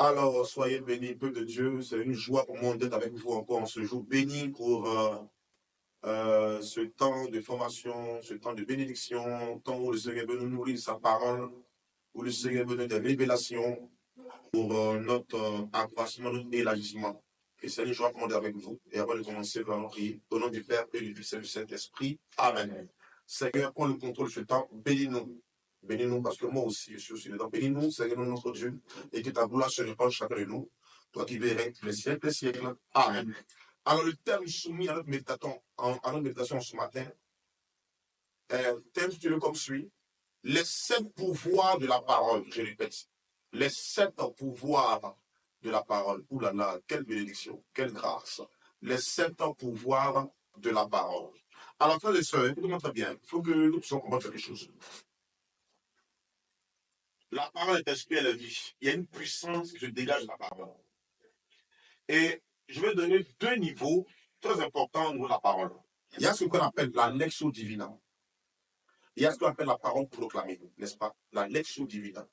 Alors, soyez bénis, peuple de Dieu. C'est une joie pour moi d'être avec vous encore en ce jour béni pour ce temps de formation, ce temps de bénédiction, temps où le Seigneur veut nous nourrir de sa parole, où le Seigneur veut nous donner des révélations pour notre accroissement, notre élargissement. Et c'est une joie pour moi d'être avec vous. Et avant de commencer, nous allons prier au nom du Père et du Fils et du Saint-Esprit. Amen. Seigneur, prends le contrôle de ce temps. Bénis-nous. Bénis-nous parce que moi aussi, je suis aussi dedans. Bénis-nous, Seigneur, notre Dieu, et que ta gloire se répande chacun de nous. Toi qui verrais les siècles, les siècles. Amen. Alors, le thème soumis à notre méditation ce matin, thème titulé comme suit: les 7 pouvoirs de la parole. Je répète, les 7 pouvoirs de la parole. Ouh là là, quelle bénédiction, quelle grâce. Les 7 pouvoirs de la parole. Alors, frères et sœurs, écoutez-moi très bien. Il faut que nous puissions comprendre quelque chose. La parole est esprit, elle est vie. Il y a une puissance qui se dégage de la parole. Et je vais donner 2 niveaux très importants au niveau de la parole. Il y a ce qu'on appelle la lectio divina. Il y a ce qu'on appelle la parole proclamée, n'est-ce pas? La lectio divina.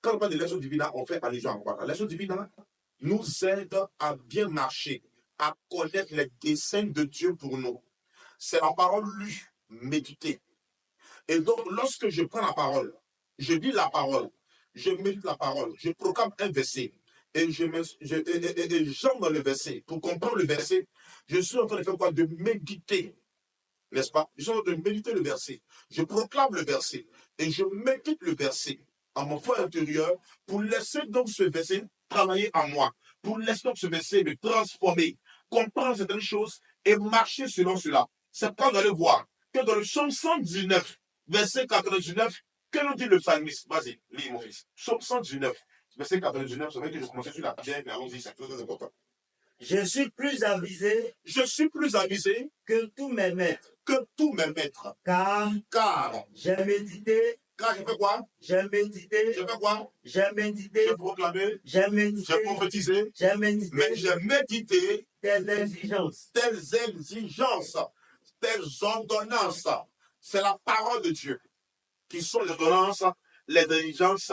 Quand on parle de lectio divina, on fait allusion à quoi? La lectio divina nous aide à bien marcher, à connaître les desseins de Dieu pour nous. C'est la parole lue, méditée. Et donc, lorsque je prends la parole, je lis la parole, je médite la parole, je proclame un verset, et j'entre dans le verset. Pour comprendre le verset, je suis en train de faire quoi? De méditer, n'est-ce pas? Je suis en train de méditer le verset. Je proclame le verset, et je médite le verset en mon fort intérieur pour laisser donc ce verset travailler en moi, pour laisser donc ce verset me transformer, comprendre certaines choses et marcher selon cela. C'est quand vous allez voir que dans le psaume 119, verset 99, que nous dit le psalmiste? Vas-y, lis mon fils. Psaume 119, verset 99, c'est vrai que je commençais sur la pierre, mais allons-y, c'est très important. Je suis plus avisé que tous mes maîtres. Car j'ai médité. Car j'ai fait quoi? J'ai médité. J'ai fait quoi? J'ai médité. J'ai proclamé. J'ai médité. J'ai prophétisé. J'ai médité. Mais j'ai médité. Tes exigences. Tes ordonnances. C'est la parole de Dieu. Qui sont les ordonnances, les exigences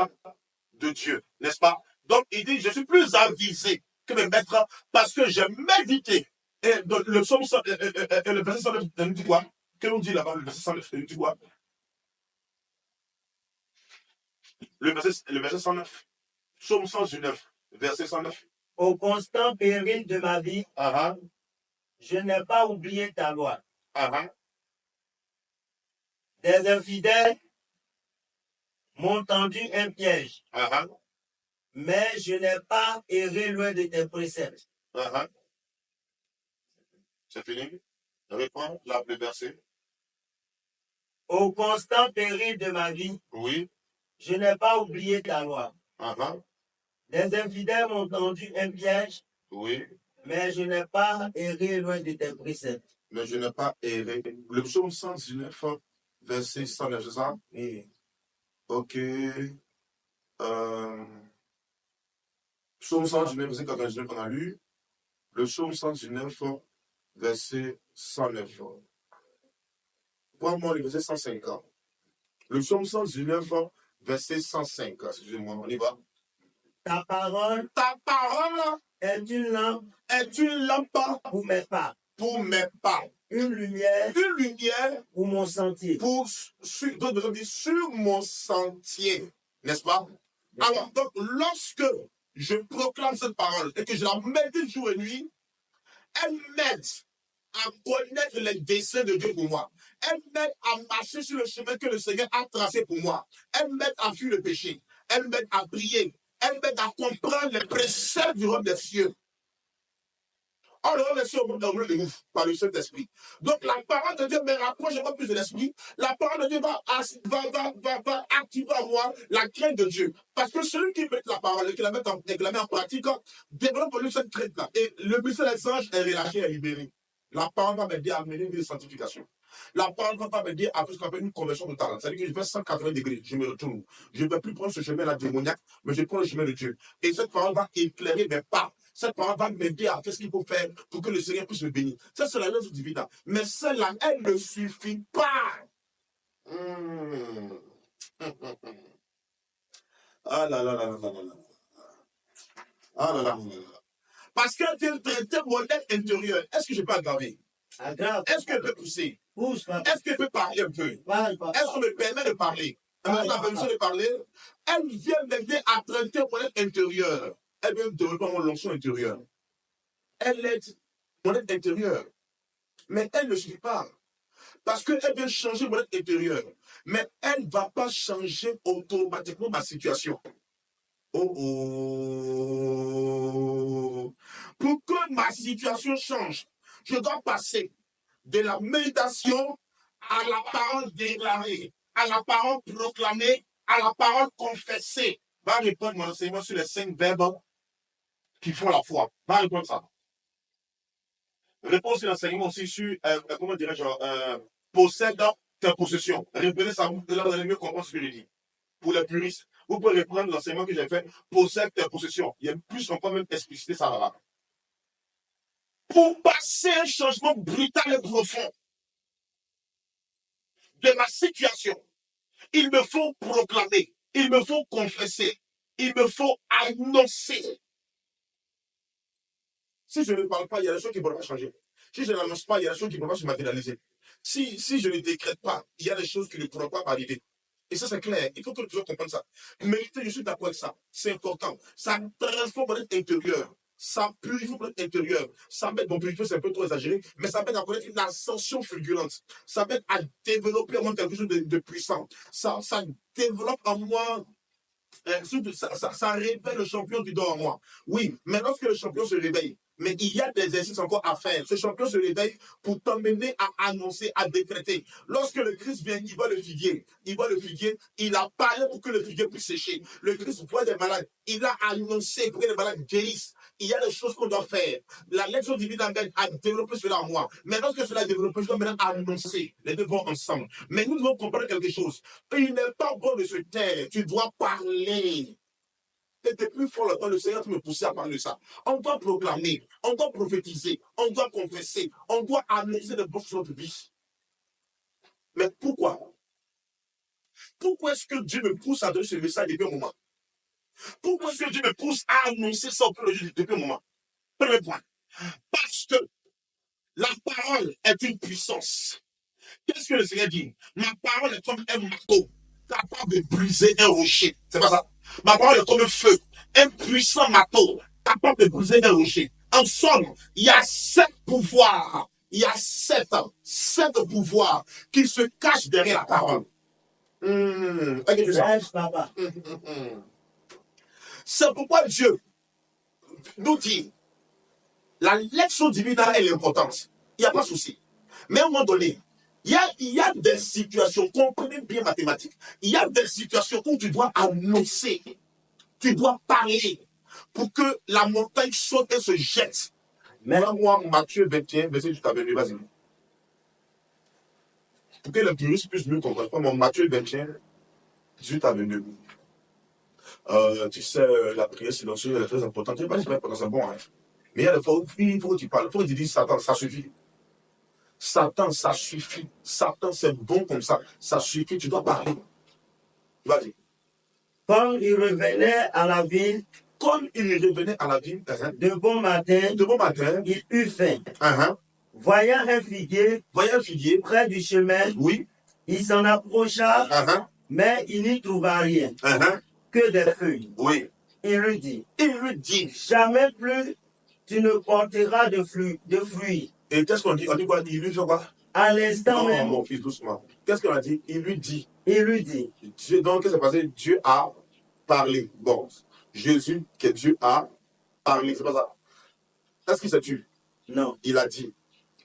de Dieu. N'est-ce pas? Donc, il dit, je suis plus avisé que mes maîtres parce que j'ai médité. Et donc, le psaume, le verset 109, nous dit quoi? Que nous dit là-bas, le verset 109, nous dit quoi? Le verset 109. Psaume 119, verset 109. Au constant péril de ma vie, je n'ai pas oublié ta loi. Des infidèles m'ont tendu un piège, mais je n'ai pas erré loin de tes préceptes. C'est fini? Reprends le verset. Au constant péril de ma vie, oui, je n'ai pas oublié ta loi. Les infidèles m'ont tendu un piège, oui, mais je n'ai pas erré loin de tes préceptes. Mais je n'ai pas erré. Le psaume 119, verset 109, c'est ça? Oui. Ok. Psaume 119, verset 99 qu'on a lu. Le psaume 119, verset 109. Prends-moi le verset 150. Le psaume 119, verset 105. Excusez-moi, on y va. Ta parole est une lampe pour mes pas. Une lumière pour mon sentier. Sur mon sentier. N'est-ce pas? Alors, donc, lorsque je proclame cette parole et que je la médite jour et nuit, elle m'aide à connaître les desseins de Dieu pour moi. Elle m'aide à marcher sur le chemin que le Seigneur a tracé pour moi. Elle m'aide à fuir le péché. Elle m'aide à prier. Elle m'aide à comprendre les préceptes du royaume des cieux. Or, le royaume des cieux est de nous par le Saint-Esprit. Donc, la parole de Dieu me rapproche encore plus de l'Esprit. La parole de Dieu va activer en moi la crainte de Dieu. Parce que celui qui met la parole et qui la met en pratique, développe en lui cette crainte-là. Et le mystère des anges est relâché et libéré. La parole va m'aider à mener une vie de sanctification. La parole va m'aider à faire ce qu'on appelle une conversion totale. C'est-à-dire que je fais 180 degrés, je me retourne. Je ne vais plus prendre ce chemin-là démoniaque, mais je prends le chemin de Dieu. Et cette parole va éclairer mes pas. Cette parole va m'aider à faire ce qu'il faut faire pour que le Seigneur puisse me bénir. Ça, c'est la loi divine. Mais celle-là, elle ne suffit pas. Ah là là là là là là. Ah là là. Parce qu'elle vient traiter mon être intérieur. Est-ce que je peux aggraver? Est-ce qu'elle peut pousser? Est-ce qu'elle peut parler un peu? Est-ce qu'on me permet de parler? Elle a besoin de parler. Elle vient m'aider à traiter mon être intérieur. Elle vient développer mon onction intérieur. Elle aide mon être intérieur. Mais elle ne suffit pas. Parce qu'elle vient changer mon être intérieur. Mais elle ne va pas changer automatiquement ma situation. Oh oh. Pour que ma situation change, je dois passer de la méditation à la parole déclarée, à la parole proclamée, à la parole confessée. Va répondre mon enseignement sur les 5 verbes qui font la foi. Va répondre ça. Réponse sur l'enseignement aussi sur, comment dirais-je, possède ta possession. Répétez ça, vous allez mieux comprendre ce que je dis. Pour les puristes, vous pouvez reprendre l'enseignement que j'ai fait, possède tes possessions. Il y a plus qu'on peut même expliciter ça là-bas. Pour passer un changement brutal et profond de ma situation, il me faut proclamer, il me faut confesser, il me faut annoncer. Si je ne parle pas, il y a des choses qui ne peuvent pas changer. Si je n'annonce pas, il y a des choses qui ne peuvent pas se matérialiser. Si je ne décrète pas, il y a des choses qui ne pourront pas arriver. Et ça, c'est clair. Il faut que les gens comprennent ça. Mais je suis d'accord avec ça. C'est important. Ça transforme notre intérieur. Ça purifie notre intérieur. Ça m'aide, bon, purifier, c'est un peu trop exagéré, mais ça m'aide à connaître une ascension fulgurante. Ça m'aide à développer en moi quelque chose de puissant. Ça développe en moi ça réveille le champion qui dort en moi. Oui, mais lorsque le champion se réveille, mais il y a des exercices encore à faire. Ce champion se réveille pour t'emmener à annoncer, à décréter. Lorsque le Christ vient, il voit le figuier. Il a parlé pour que le figuier puisse sécher. Le Christ voit des malades. Il a annoncé pour que les malades guérissent. Il y a des choses qu'on doit faire. La lecture divine m'aide à développer cela en moi. Mais lorsque cela est développé, je dois maintenant annoncer. Les deux vont ensemble. Mais nous devons comprendre quelque chose. Il n'est pas bon de se taire. Tu dois parler. Et depuis fort longtemps, le Seigneur me poussait à parler de ça. On doit proclamer, on doit prophétiser, on doit confesser, on doit annoncer des bonnes choses dans notre vie. Mais pourquoi? Pourquoi est-ce que Dieu me pousse à donner ce message depuis un moment? Pourquoi est-ce que Dieu me pousse à annoncer ça au peuple de Dieu depuis un moment? Premier point. Parce que la parole est une puissance. Qu'est-ce que le Seigneur dit? Ma parole est comme un marteau capable de briser un rocher. C'est pas ça? Ma parole est comme un feu, un puissant marteau capable de briser un rocher. En somme, il y a 7 pouvoirs. Il y a 7 pouvoirs qui se cachent derrière la parole. C'est pourquoi Dieu nous dit la lecture divine a l'importance. Il n'y a pas de souci. Mais à un moment donné, il y a des situations, comprenez bien mathématiques, il y a des situations où tu dois annoncer, tu dois parler pour que la montagne saute et se jette. Mais moi, Matthieu 21, verset 18 à 22, vas-y. Pour que les puristes puissent mieux comprendre. Moi, Matthieu 21, 18 à 22. Tu sais, la prière silencieuse, elle est très importante. Je ne sais pas si c'est important, c'est bon. Hein. Mais il y a des fois où il faut que tu parles. Il faut que tu dises, Satan, ça suffit. Satan, ça suffit. Satan, c'est bon comme ça. Ça suffit, tu dois parler. Vas-y. Quand il revenait à la ville, de bon matin, il eut faim. Voyant un figuier près du chemin, oui. Il s'en approcha, mais il n'y trouva rien, que des feuilles. Oui. Il lui dit, jamais plus tu ne porteras de fruits. Et qu'est-ce qu'on dit? On dit quoi? Il lui fait quoi? À l'instant même. Non, mon fils, doucement. Qu'est-ce qu'on a dit? Il lui dit. Dieu, donc, qu'est-ce qui s'est passé? Dieu a parlé. Bon, Jésus, que Dieu a parlé. C'est pas ça. Est-ce qu'il s'est tué? Non. Il a dit.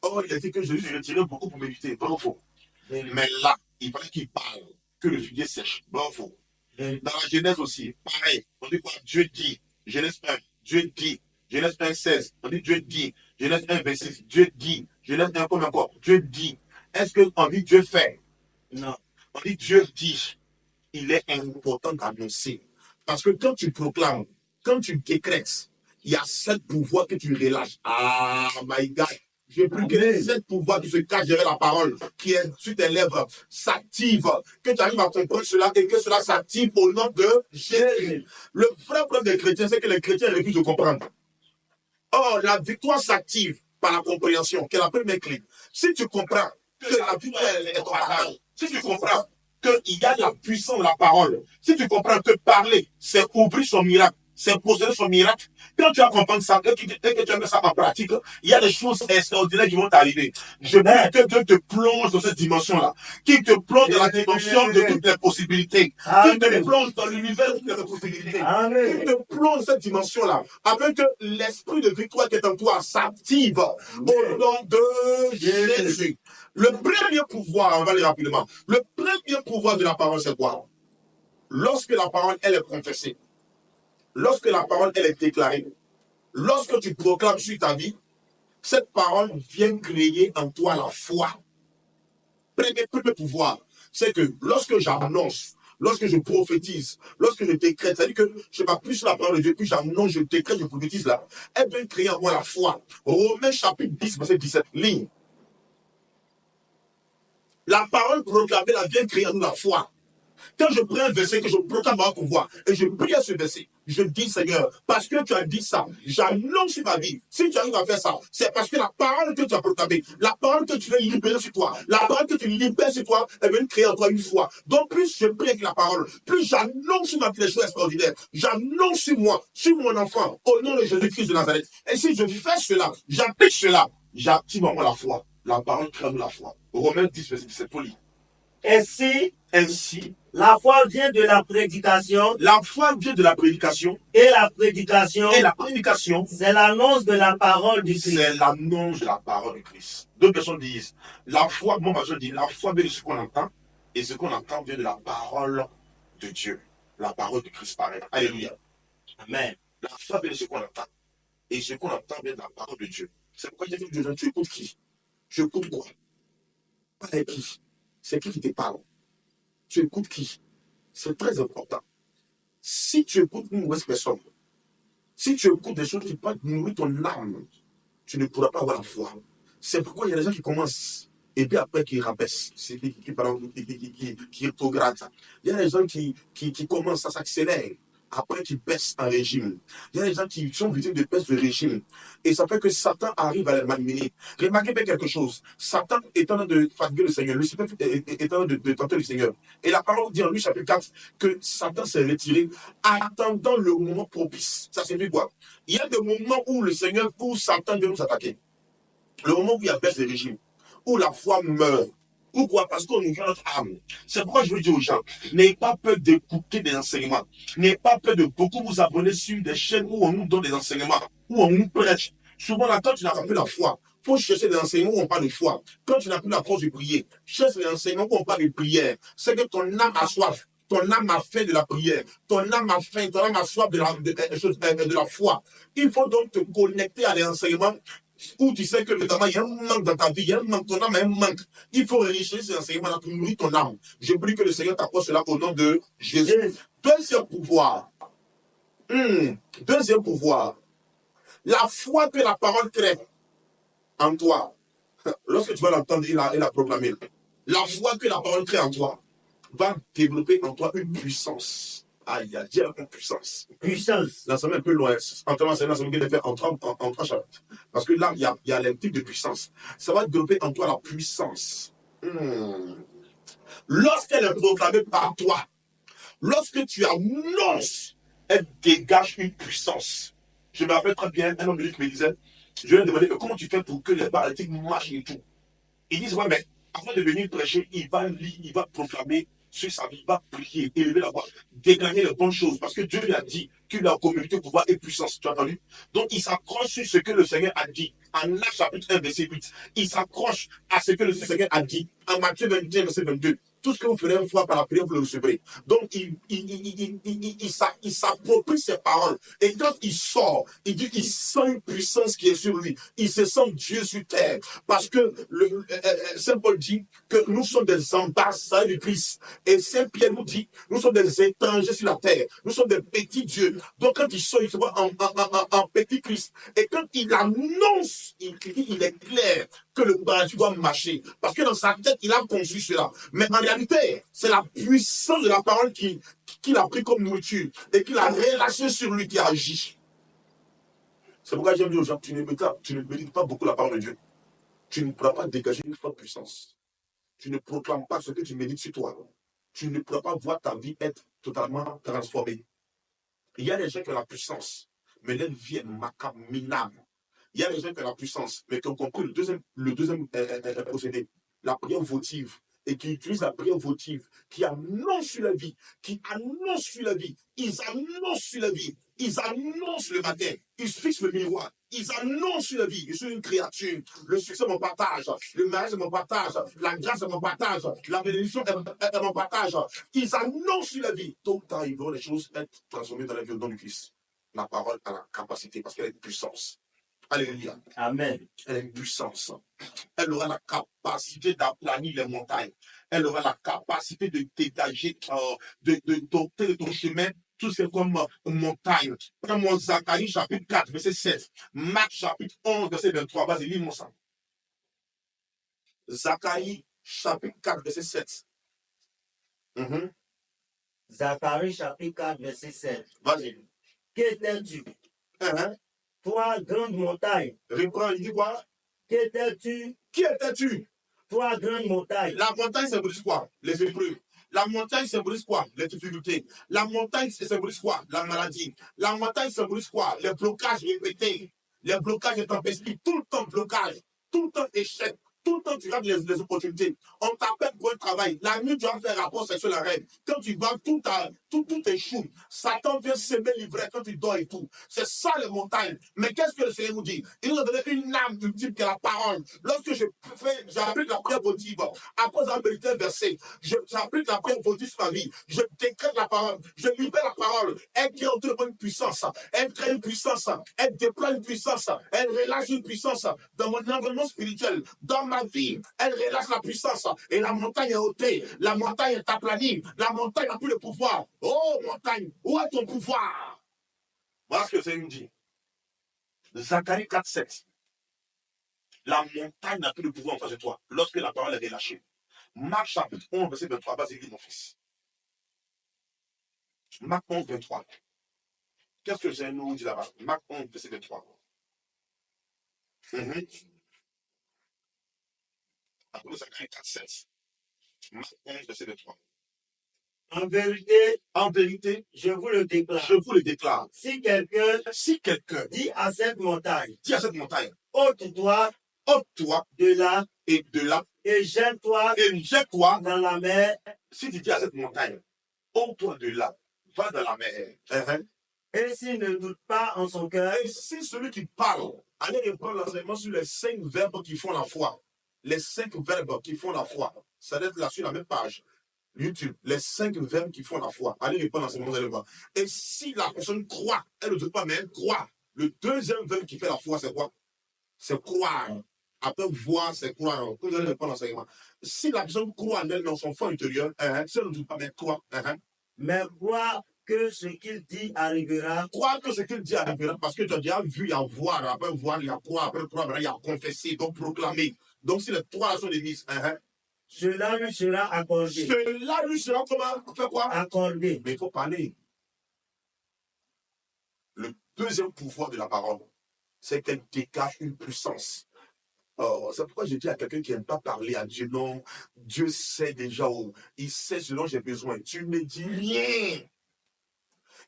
Oh, il a dit que Jésus se retirait beaucoup pour méditer. Bon, faux. Mais là, il fallait qu'il parle, que le figuier sèche. Bon, faux. Dans la Genèse aussi, pareil. On dit quoi? Dieu dit. Genèse 1, Dieu dit. Genèse 1, 16. On dit Dieu dit. Genèse 1, 26. Dieu dit. Genèse 1, comme encore. Dieu dit. Est-ce qu'on dit Dieu fait? Non. On dit Dieu dit. Il est important d'annoncer. Parce que quand tu proclames, quand tu décrètes, il y a 7 pouvoirs que tu relâches. Ah, my God. Je prie que les 7 pouvoirs qui se cachent derrière la parole, qui est sur tes lèvres, s'activent, que tu arrives à comprendre cela et que cela s'active au nom de Jésus. Le vrai problème des chrétiens, c'est que les chrétiens refusent de comprendre. Or, la victoire s'active par la compréhension, qui est la première clé. Si tu comprends que la victoire est ton parole, si tu comprends qu'il y a la puissance de la parole, si tu comprends que parler, c'est ouvrir son miracle, c'est posséder son miracle, quand tu vas comprendre ça et que tu mets ça en pratique, il y a des choses extraordinaires qui vont t'arriver. Je veux que Dieu te plonge dans cette dimension-là, qu'il te plonge dans la dimension de toutes les possibilités, qu'il te plonge dans l'univers de toutes les possibilités, qu'il te plonge dans cette dimension-là, afin que l'esprit de victoire qui est en toi s'active au nom de Jésus. Le premier pouvoir, on va aller rapidement, le premier pouvoir de la parole, c'est quoi? Lorsque la parole, elle est confessée, lorsque la parole, elle est déclarée, lorsque tu proclames sur ta vie, cette parole vient créer en toi la foi. Premier pouvoir, c'est que lorsque j'annonce, lorsque je prophétise, lorsque je décrète, c'est-à-dire que je ne vais plus sur la parole de Dieu, puis j'annonce, je décrète, je prophétise là, elle vient créer en moi la foi. Romains chapitre 10, verset 17, ligne. La parole proclamée, elle vient créer en nous la foi. Quand je prends un verset que je proclame à pouvoir et je prie à ce verset, je dis Seigneur, parce que tu as dit ça, j'annonce sur ma vie. Si tu arrives à faire ça, c'est parce que la parole que tu as proclamée, la parole que tu veux libérer sur toi, la parole que tu libères sur toi, elle vient créer en toi une foi. Donc plus je prie avec la parole, plus j'annonce sur ma vie des choses extraordinaires. J'annonce sur moi, sur mon enfant, au nom de Jésus-Christ de Nazareth. Et si je fais cela, j'applique cela, j'active en moi la foi. La parole crée en nous la foi. Romains 10, verset 17, pour lire. Ainsi, la foi vient de la prédication. La foi vient de la prédication. Et la prédication. Et la prédication. C'est l'annonce de la parole du Christ. C'est l'annonce de la parole du Christ. Deux personnes disent, la foi, mon pasteur dit, la foi vient de ce qu'on entend. Et ce qu'on entend vient de la parole de Dieu. La parole de Christ paraît. Alléluia. Amen. La foi vient de ce qu'on entend. Et ce qu'on entend vient de la parole de Dieu. C'est pourquoi j'ai dit, tu écoutes qui? Tu écoutes quoi? Pas avec qui? C'est qui te parle? Tu écoutes qui? C'est très important. Si tu écoutes une mauvaise personne, si tu écoutes des choses qui peuvent nourrir ton âme, tu ne pourras pas avoir la foi. C'est pourquoi il y a des gens qui commencent et puis après qui rabaissent, qui rétrogradent. Il y a des gens qui commencent à s'accélérer. Après, qui baissent en régime. Il y a des gens qui sont victimes de baisse de régime. Et ça fait que Satan arrive à les malmener. Remarquez bien quelque chose. Satan est en train de fatiguer le Seigneur. Lucifer est en train de tenter le Seigneur. Et la parole dit en Luc chapitre 4 que Satan s'est retiré attendant le moment propice. Ça signifie quoi? Il y a des moments où le Seigneur, où Satan vient nous attaquer. Le moment où il y a baisse de régime. Où la foi meurt. Pourquoi? Parce qu'on nous vend notre âme. C'est pourquoi je veux dire aux gens, n'ayez pas peur d'écouter des enseignements. N'ayez pas peur de beaucoup vous abonner sur des chaînes où on nous donne des enseignements, où on nous prêche. Souvent, là, quand tu n'as pas plus la foi, il faut chercher des enseignements où on parle de foi. Quand tu n'as plus la force de prier, cherche des enseignements où on parle de prière. C'est que ton âme a soif. Ton âme a faim de la prière. Ton âme a faim, ton âme a soif de la foi. Il faut donc te connecter à des enseignements où tu sais que notamment il y a un manque dans ta vie, il y a un manque, ton âme a un manque. Il faut enrichir ces enseignements-là pour nourrir ton âme. Je prie que le Seigneur t'apporte cela au nom de Jésus. Deuxième pouvoir. Deuxième pouvoir. La foi que la parole crée en toi. Lorsque tu vas l'entendre, il a proclamé. La foi que la parole crée en toi va développer en toi une puissance. Aïe, il y a une puissance. Puissance. Là, ça met un peu loin. En termes d'enseignement, ça veut dire en trois chapitres. Parce que là, il y a les types de puissance. Ça va développer en toi la puissance. Lorsqu'elle est proclamée par toi, lorsque tu annonces, elle dégage une puissance. Je me rappelle très bien, un homme de Dieu qui me disait, je lui ai demandé, comment tu fais pour que les paralytiques marchent et tout? Ils disent, ouais, mais avant de venir prêcher, il va proclamer sur sa vie, il va prier, élever la voix, déclarer les bonnes choses, parce que Dieu lui a dit qu'il a communauté, pouvoir et puissance, tu as entendu? Donc il s'accroche sur ce que le Seigneur a dit, en Actes chapitre 1, verset 8, il s'accroche à ce que le Seigneur a dit, en Matthieu 21, verset 22, Tout ce que vous ferez une fois par la prière, vous le recevrez. Donc, il s'approprie ses paroles. Et quand il sort, il dit qu'il sent une puissance qui est sur lui. Il se sent Dieu sur terre. Parce que Saint Paul dit que nous sommes des ambassadeurs du Christ. Et Saint Pierre nous dit, nous sommes des étrangers sur la terre. Nous sommes des petits dieux. Donc quand il sort, il se voit en petit Christ. Et quand il annonce, il est clair que le paradis doit marcher. Parce que dans sa tête, il a conçu cela. Mais en réalité, c'est la puissance de la parole qu'il a pris comme nourriture et qu'il a relâché sur lui qui agit. C'est pourquoi j'aime dire aux gens, tu ne médites pas beaucoup la parole de Dieu. Tu ne pourras pas dégager une forte puissance. Tu ne proclames pas ce que tu médites sur toi. Tu ne pourras pas voir ta vie être totalement transformée. Il y a des gens qui ont la puissance, mais leur vie est macabre, minable. Il y a des gens qui ont la puissance, mais qui ont compris le deuxième procédé, la prière votive, et qui utilisent la prière votive, qui annonce sur la vie, ils annoncent sur la vie, ils annoncent le matin, ils fixent le miroir, ils annoncent sur la vie, je suis une créature, le succès est mon partage, le mariage est mon partage, la grâce est mon partage, la bénédiction est mon partage, ils annoncent sur la vie. Tôt ou tard, ils verront les choses être transformées dans la vie au nom du Christ. La parole a la capacité, parce qu'elle a une puissance. Alléluia. Amen. Elle a une puissance. Elle aura la capacité d'aplanir les montagnes. Elle aura la capacité de dégager, de doter de ton chemin tout ce comme montagne. Prends-moi Zacharie chapitre 4, verset 7. Marc chapitre 11, verset 23. Vas-y, lis-moi ça. Zacharie chapitre 4, verset 7. Zacharie chapitre 4, verset 7. Vas-y. Qu'étais-tu? Toi, grande montagne. Reprends, il dit quoi? Qu'étais-tu? Qui étais-tu? Toi, grande montagne. La montagne symbolise quoi? Les épreuves. La montagne symbolise quoi? Les difficultés. La montagne symbolise quoi? La maladie. La montagne symbolise quoi? Les blocages répétés. Les blocages intempestifs. Tout le temps blocage. Tout le temps échec. Tout le temps, tu rates les opportunités. On t'appelle pour un travail. La nuit, tu vas faire rapport sexuel à rêve. Quand tu vas, tout échoue. Satan vient semer l'ivraie quand tu dors et tout. C'est ça les montagnes. Mais qu'est-ce que le Seigneur nous dit? Il nous a donné une âme ultime qui est la parole. Lorsque j'applique la prière votive, après avoir médité un verset, j'applique la prière votive sur ma vie. Je décrète la parole. Je libère la parole. Elle crée autour de moi une puissance. Elle crée une puissance. Elle déploie une puissance. Elle relâche une puissance dans mon environnement spirituel, dans ma vie. Elle relâche la puissance. Et la montagne est ôtée. La montagne est aplanie. La montagne n'a plus de pouvoir. Oh, montagne, où est ton pouvoir? Voilà ce que le Seigneur nous dit. Zacharie 4, 7. La montagne n'a plus de pouvoir en face de toi lorsque la parole est relâchée. Marc chapitre 11, verset 23. Vas-y, lis mon fils. Marc 11, 23. Qu'est-ce que le Seigneur nous dit là-bas? Marc 11, verset 23. Après Zacharie 4, 7. Marc 11, verset 23. En vérité, je vous le déclare. Si quelqu'un dit à cette montagne, ôte-toi de là, et jette-toi dans la mer. Si tu dis à cette montagne, ôte-toi de là, va dans la mer. Et s'il ne doute pas en son cœur, et si celui qui parle, allez reprendre l'enseignement sur les 5 verbes qui font la foi. Les 5 verbes qui font la foi. Ça doit être là sur la même page. YouTube, les 5 verbes qui font la foi. Allez répondre l'enseignement, vous allez voir. Et si la personne croit, elle ne doute pas, mais elle croit. Le deuxième verbe qui fait la foi, c'est quoi? C'est croire. Après voir, c'est croire. Vous allez répondre l'enseignement. Si la personne croit en elle, dans son fond intérieur, si elle ne doute pas, mais croit. Mais croire que ce qu'il dit arrivera. Croire que ce qu'il dit arrivera, parce que tu as déjà vu, il y a voir, après voir, il y a croire, après croire, il y a confesser, donc proclamer. Donc si les trois sont des mises, cela lui sera accordé. Cela lui sera comment? Fait quoi? Accordé. Mais il faut parler. Le deuxième pouvoir de la parole, c'est qu'elle dégage une puissance. C'est pourquoi je dis à quelqu'un qui n'aime pas parler à Dieu, non, Dieu sait déjà où. Il sait ce dont j'ai besoin. Tu ne dis rien.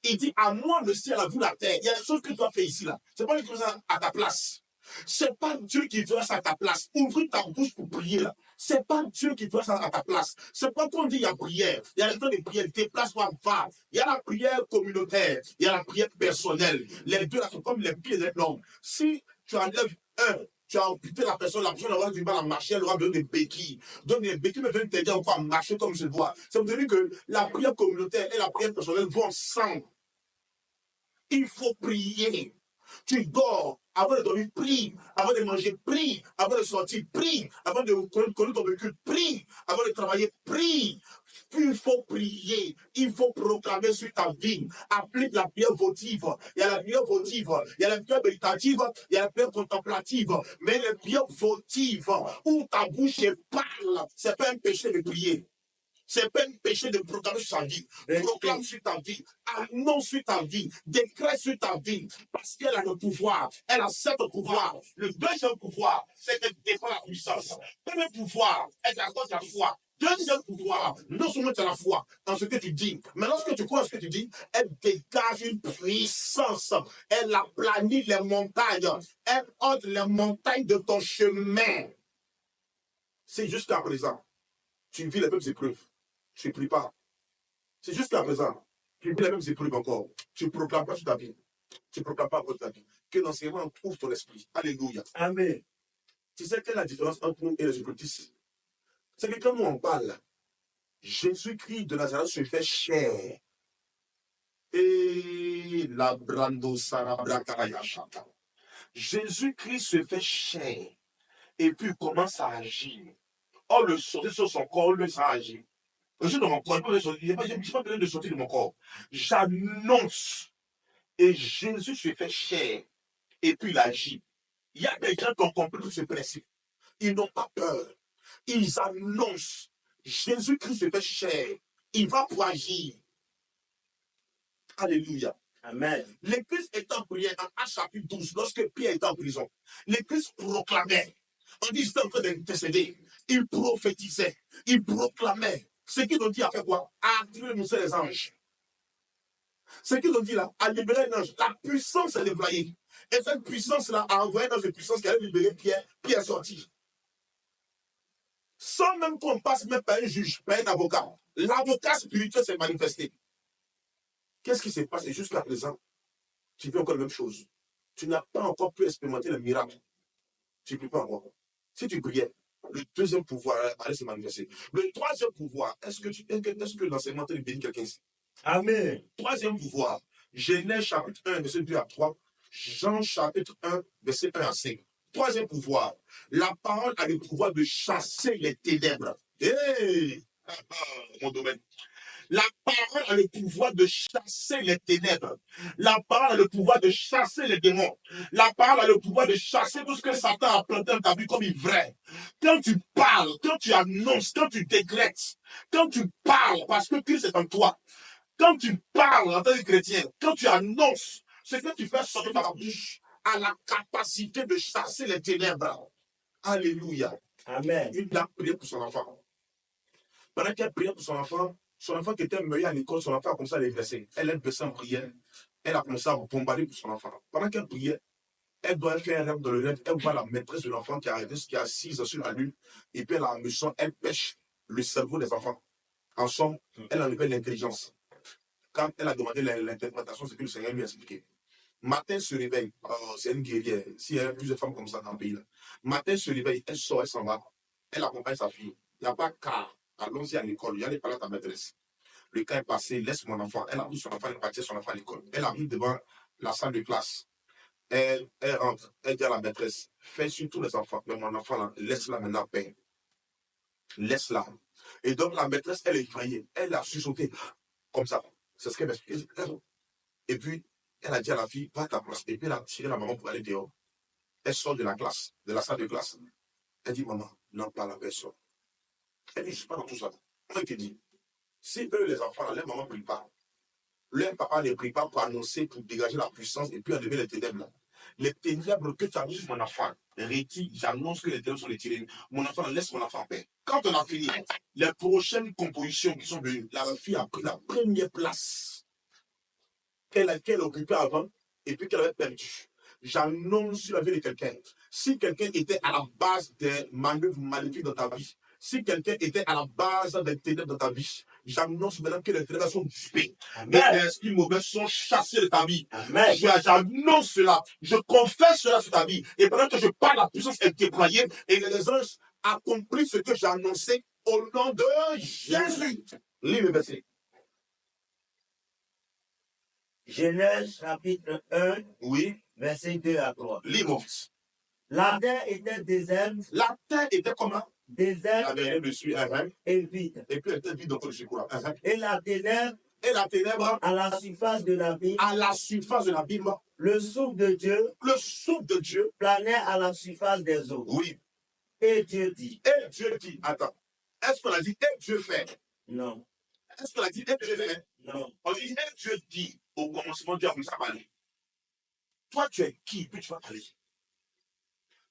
Il dit, à moi le ciel, à vous la terre. Il y a des choses que tu as fait ici, là. C'est pas les choses à ta place. C'est pas Dieu qui veut ça à ta place. Ouvre ta bouche pour prier, là. C'est pas Dieu qui veut ça à ta place. C'est pas qu'on dit il y a prière. Il y a le temps de prière. Déplace-toi, va. Il y a la prière communautaire. Il y a la prière personnelle. Les deux là sont comme les pieds d'un homme. Si tu enlèves un, tu as amputé la personne aura du mal à marcher, elle aura besoin de béquilles. Donc les béquilles me viennent t'aider encore à marcher comme je dois. Ça veut dire que la prière communautaire et la prière personnelle vont ensemble. Il faut prier. Tu dors, avant de dormir, prie. Avant de manger, prie. Avant de sortir, prie. Avant de conduire ton véhicule, prie. Avant de travailler, prie. Il faut prier. Il faut proclamer sur ta vie. Applique la prière votive. Il y a la prière votive. Il y a la prière méditative. Il y a la prière contemplative. Mais la prière votive, où ta bouche parle, c'est pas un péché de prier. C'est pas un péché de proclamer sur sa vie. Proclame sur ta vie. Annonce sur ta vie. Décrète sur ta vie. Parce qu'elle a le pouvoir. Elle a sept pouvoirs. Le deuxième pouvoir, c'est qu'elle défend la puissance. Premier pouvoir, elle t'accorde la foi. Deuxième pouvoir, non seulement tu as la foi dans ce que tu dis, mais lorsque tu crois à ce que tu dis, elle dégage une puissance. Elle aplanit les montagnes. Elle ôte les montagnes de ton chemin. C'est jusqu'à présent. Tu vis les mêmes épreuves. Tu ne pries pas. C'est jusqu'à présent. Tu vis les mêmes épreuves encore. Tu ne proclames pas sur ta vie. Tu ne proclames pas pour ta vie. Que l'enseignement ouvre ton esprit. Alléluia. Amen. Tu sais quelle est la différence entre nous et les occultistes? C'est que quand nous en parle, Jésus-Christ de Nazareth se fait chair. Et la brando sarabrakaraya chata. Jésus-Christ se fait chair. Et puis il commence à agir. Or, le sortir sur son corps, le ça agit. Je ne mon corps, il n'est pas besoin de sortir de mon corps. J'annonce. Et Jésus se fait chair. Et puis il agit. Il y a des gens qui ont compris tout ce principe. Ils n'ont pas peur. Ils annoncent. Jésus-Christ se fait chair. Il va pour agir. Alléluia. Amen. L'Église est en prière en Actes chapitre 12, lorsque Pierre était en prison. L'Église proclamait. On dit c'était en train d'intercéder. Il prophétisait. Il proclamait. Ce qu'ils ont dit a fait quoi? A activé le ministère des anges. Ce qu'ils ont dit là, a libéré un ange. La puissance est déployée. Et cette puissance-là a envoyé dans cette puissance qui allait libérer Pierre. Pierre est sorti. Sans même qu'on passe même par un juge, par un avocat. L'avocat spirituel s'est manifesté. Qu'est-ce qui se passe? Et jusqu'à présent, tu fais encore la même chose. Tu n'as pas encore pu expérimenter le miracle. Tu ne peux pas encore. Si tu priais, le deuxième pouvoir allait se manifester. Le troisième pouvoir, est-ce que l'enseignement te bénit quelqu'un ici? Amen. Troisième pouvoir, Genèse chapitre 1, verset 2 à 3, Jean chapitre 1, verset 1 à 5. Troisième pouvoir, la parole a le pouvoir de chasser les ténèbres. Hey! Mon domaine. La parole a le pouvoir de chasser les ténèbres. La parole a le pouvoir de chasser les démons. La parole a le pouvoir de chasser tout ce que Satan a planté dans ta vie comme vrai. Quand tu parles, quand tu annonces, quand tu décrètes, quand tu parles, parce que Christ est en toi, quand tu parles en tant que chrétien, quand tu annonces, ce que tu fais sortir par la bouche a la capacité de chasser les ténèbres. Alléluia. Amen. Une dame priait pour son enfant. Pendant qu'elle priait pour son enfant qui était meilleur à l'école, son enfant a commencé à les verser. Elle est baissée en prière. Elle a commencé à bombarder pour son enfant. Pendant qu'elle priait, elle doit faire un rêve dans le rêve. Elle voit la maîtresse de l'enfant qui est assise sur la lune. Et puis elle a un mission, elle pêche le cerveau des enfants. En somme, elle enlevait l'intelligence. Quand elle a demandé l'interprétation, c'est que le Seigneur lui a expliqué. Matin se réveille, c'est une guerrière. S'il y a plusieurs femmes comme ça dans le pays, là. Matin se réveille, elle sort, elle s'en va. Elle accompagne sa fille. Il n'y a pas qu'à. Allons-y à l'école, il y a les parler à ta maîtresse. Le cas est passé, laisse mon enfant. Elle a pris son enfant, elle partit son enfant à l'école. Elle arrive devant la salle de classe. Elle rentre, elle dit à la maîtresse, fais sur tous les enfants, mais mon enfant là, laisse-la maintenant en paix. Laisse-la. Et donc la maîtresse, elle est effrayée. Elle a sursauté comme ça. C'est ce qu'elle m'explique. Et puis, elle a dit à la fille, va à ta place. Et puis, elle a tiré la maman pour aller dehors. Elle sort de la classe, de la salle de classe. Elle dit, maman, n'en parle à personne. Elle dit, je ne suis pas dans tout ça. Moi, je te dis, si eux, les enfants, les mamans ne prient pas, leur papa ne prie pas pour annoncer, pour dégager la puissance et puis enlever les ténèbres. Les ténèbres que tu as mis sur mon enfant, rétire, j'annonce que les ténèbres sont retirées. Mon enfant, laisse mon enfant en paix. Quand on a fini, les prochaines compositions qui sont venues, la fille a pris la première place qu'elle occupait avant et puis qu'elle avait perdue. J'annonce sur la vie de quelqu'un. Si quelqu'un était à la base des manœuvres maléfiques dans ta vie, si quelqu'un était à la base des ténèbres dans ta vie, j'annonce maintenant que les ténèbres sont dissipées. Et Amen. les esprits mauvais sont chassés de ta vie. Amen. J'annonce cela. Je confesse cela sur ta vie. Et pendant que je parle, la puissance est déployée et les anges accomplissent ce que j'ai annoncé au nom de Jésus. Lis le verset. Genèse chapitre 1, Oui, verset 2 à 3. lis mon fils. La terre était déserte, La terre était comment? Il n'y déserte avait rien dessus. et vide. Et puis elle était vide au-dessus. Et la ténèbre Et la ténèbre à la surface de l'abîme, à la surface de l'abîme, le souffle de Dieu le souffle de Dieu. planait à la surface des eaux. Oui. Et Dieu dit, Et Dieu dit, attends, est-ce qu'on a dit et Dieu fait? non, Est-ce qu'on a dit et Dieu fait? non. On dit et Dieu dit, au commencement, Dieu a commencé à parler. Toi, tu es qui? Puis tu vas parler.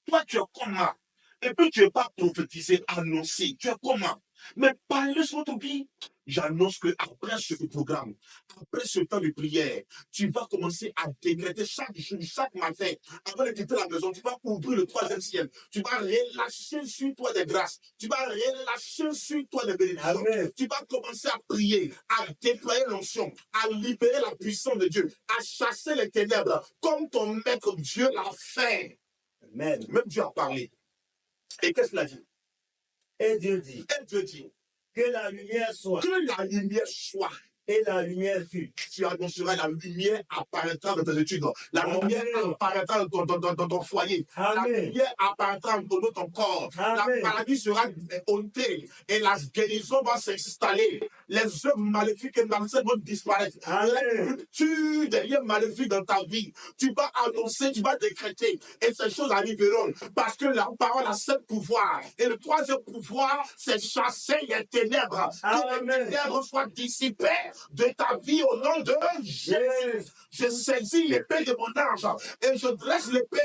Toi, tu es comment? Et puis tu n'es pas prophétisé, annoncé. Tu es comment? Mais parle sur ton vie. J'annonce que après ce programme, après ce temps de prière, tu vas commencer à décréter chaque jour, chaque matin, avant de quitter la maison, tu vas ouvrir le troisième ciel. Tu vas relâcher sur toi des grâces. Tu vas relâcher sur toi des bénédictions. Amen. Tu vas commencer à prier, à déployer l'onction, à libérer la puissance de Dieu, à chasser les ténèbres, comme ton maître Dieu l'a fait. Amen. Même Dieu a parlé. Et qu'est-ce qu'il a dit? Et Dieu dit, Et Dieu dit, que la lumière soit. que la lumière soit. Et la lumière fut. Tu annonceras la lumière apparaîtra dans tes études. La lumière apparaîtra dans ton foyer. La Amen. lumière apparaîtra dans ton corps. La Amen. maladie sera ôtée et la guérison va s'installer. Les œuvres maléfiques et malsaines vont disparaître. La Amen. rupture des liens maléfiques dans ta vie. Tu vas annoncer, tu vas décréter. Et ces choses arriveront. Parce que la parole a sept pouvoirs. Et le troisième pouvoir, c'est chasser les ténèbres. Que les Amen. ténèbres soient dissipées de ta vie au nom de Jésus. Je saisis l'épée de mon ange et je dresse l'épée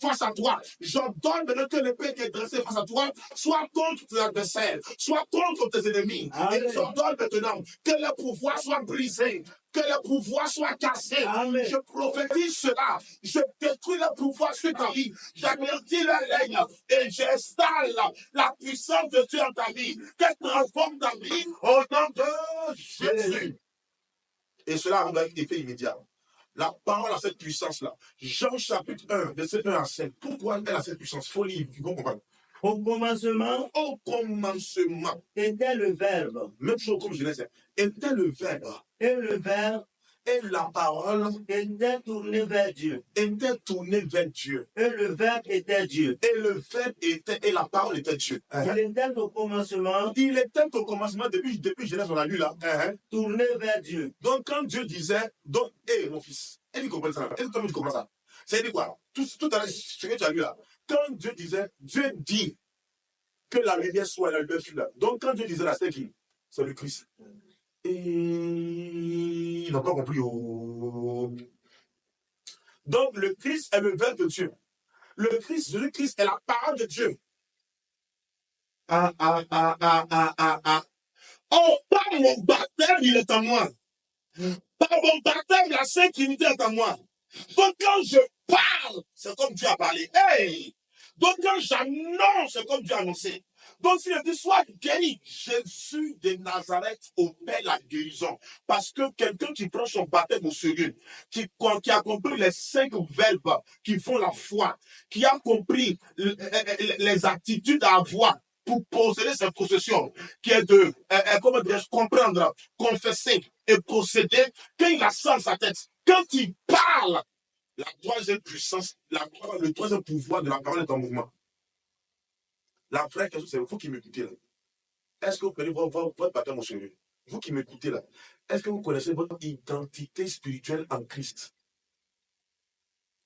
face à toi. J'ordonne maintenant que l'épée qui est dressée face à toi soit contre tes adversaires, soit contre tes ennemis. Amen. Et j'ordonne maintenant que le pouvoir soit brisé, que le pouvoir soit cassé. Amen. Je prophétise cela. Je détruis le pouvoir sur ta vie. J'avertis la règne et j'installe la puissance de Dieu en ta vie. Qu'elle transforme ta vie au nom de Jésus. Et cela arrive avec effet immédiat. La parole a cette puissance-là. Jean chapitre 1, verset 1 à 5. Pourquoi elle a cette puissance? Folie, vous comprenez? Au commencement Au commencement, était le Verbe. même chose comme je disais, était le Verbe. Et le Verbe Et la parole était tourné vers Dieu. était tournée vers Dieu. Et le Verbe était Dieu. Et le Verbe était, et la parole était Dieu. Il était au commencement Il était au commencement, depuis Genèse, on a lu là. tourné vers Dieu. Donc, quand Dieu disait, donc, hé, mon fils, est-ce que tu comprends ça? Est-ce que tu comprends ça? C'est dit quoi? Tout à l'heure, ce que tu as lu là. Quand Dieu disait, Dieu dit que la lumière soit, la lumière fut là. Donc, quand Dieu disait là, c'est qui? C'est le Christ. Et ils n'ont pas compris. Oh. Donc, le Christ est le Verbe de Dieu. Le Christ, Jésus-Christ est la parole de Dieu. Oh, par mon baptême, il est en moi. Par mon baptême, la Sainte Trinité est en moi. Donc, quand je parle, c'est comme Dieu a parlé. Hey! Donc, quand j'annonce, c'est comme Dieu a annoncé. Donc, s'il dit, sois guéri, Jésus de Nazareth opère la guérison. Parce que quelqu'un qui prend son baptême au sérieux, qui a compris les 5 verbes qui font la foi, qui a compris les attitudes à avoir pour posséder cette possession, qui est de, comment dirais-je, comprendre, confesser et posséder, quand il a ça dans sa tête, quand il parle, la troisième puissance, le troisième pouvoir de la parole est en mouvement. La vraie question, c'est vous qui m'écoutez là. Est-ce que vous connaissez votre baptême au sérieux? Vous qui m'écoutez là, est-ce que vous connaissez votre identité spirituelle en Christ?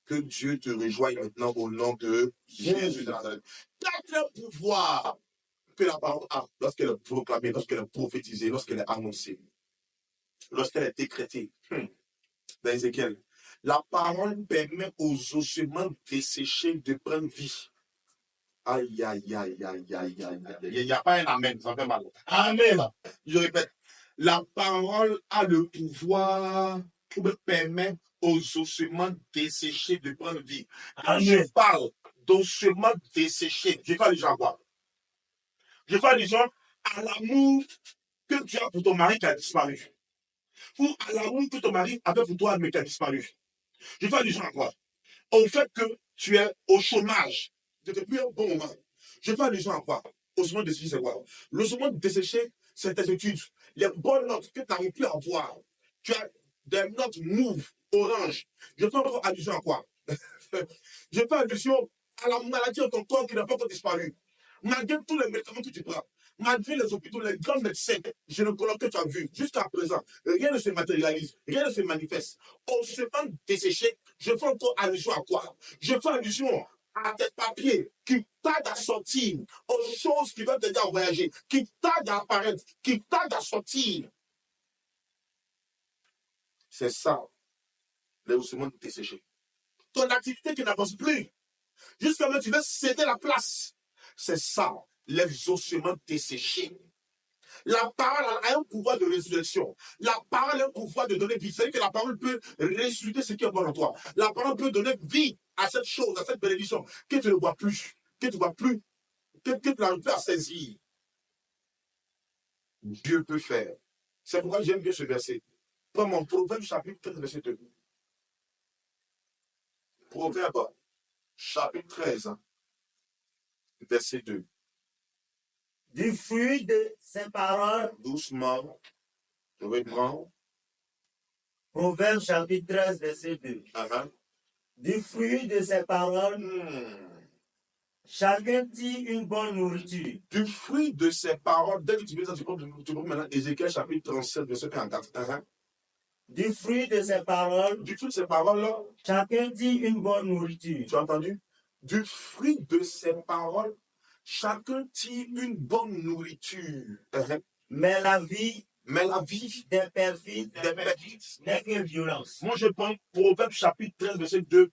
Que Dieu te rejoigne maintenant au nom de Jésus de Nazareth. Quatre pouvoirs que la parole a lorsqu'elle est proclamée, lorsqu'elle est prophétisée, lorsqu'elle est annoncée, lorsqu'elle est décrétée. Dans Ézéchiel, la parole permet aux ossements desséchés de prendre vie. Aïe, aïe, aïe, aïe, aïe, aïe, aïe. Il n'y a pas un amen, ça fait mal. Amen. Je répète, la parole a le pouvoir pour permettre aux ossements desséchés de prendre vie. Quand je parle d'ossements desséchés, je fais les gens quoi? Je fais les gens à l'amour que tu as pour ton mari qui a disparu, ou à l'amour que ton mari avait pour toi, mais qui a disparu. Je fais allusion à quoi? Au fait que tu es au chômage depuis un bon moment. Je fais allusion à quoi? Au chômage de c'est quoi? Le chômage de dessécher, c'est tes études. Les bonnes notes que tu n'arrives plus à avoir. Tu as des notes mauves, orange. Je fais encore allusion à quoi? Je fais allusion à la maladie de ton corps qui n'a pas encore disparu. Malgré tous les médicaments que tu prends, malgré les hôpitaux, les grands médecins, gynécologues que tu as vus, jusqu'à présent, rien ne se matérialise, rien ne se manifeste. On se sent desséché. Je fais encore allusion à quoi? Je fais allusion à tes papiers qui tardent à sortir, aux choses qui veulent t'aider à voyager, qui tardent à apparaître, qui tardent à sortir. C'est ça, les ossements desséchés. Ton activité qui n'avance plus, jusqu'à maintenant tu veux céder la place. C'est ça, les ossements desséchés. La parole a un pouvoir de résurrection. La parole a un pouvoir de donner vie. C'est-à-dire que la parole peut ressusciter ce qui est bon en toi. La parole peut donner vie à cette chose, à cette bénédiction que tu ne vois plus, que tu ne vois plus, que tu n'arrives plus à saisir. Dieu peut faire. C'est pourquoi j'aime bien ce verset. Prends mon Proverbe chapitre 13, verset 2. Proverbe chapitre 13, verset 2. Du fruit de ses paroles, Doucement, je reprends. Proverbe chapitre 13, verset 2. Du fruit de ses paroles, chacun tire une bonne nourriture. Du fruit de ses paroles, dès que tu veux ça, tu prends maintenant Ézéchiel chapitre 37, verset 1 à 4. Du fruit de ses paroles, Du fruit de ces paroles-là, chacun tire une bonne nourriture. tu as entendu? Du fruit de ces paroles, chacun tire une bonne nourriture. Mais la vie des perfides n'est que violence. Moi, je prends Proverbe chapitre 13, verset 2.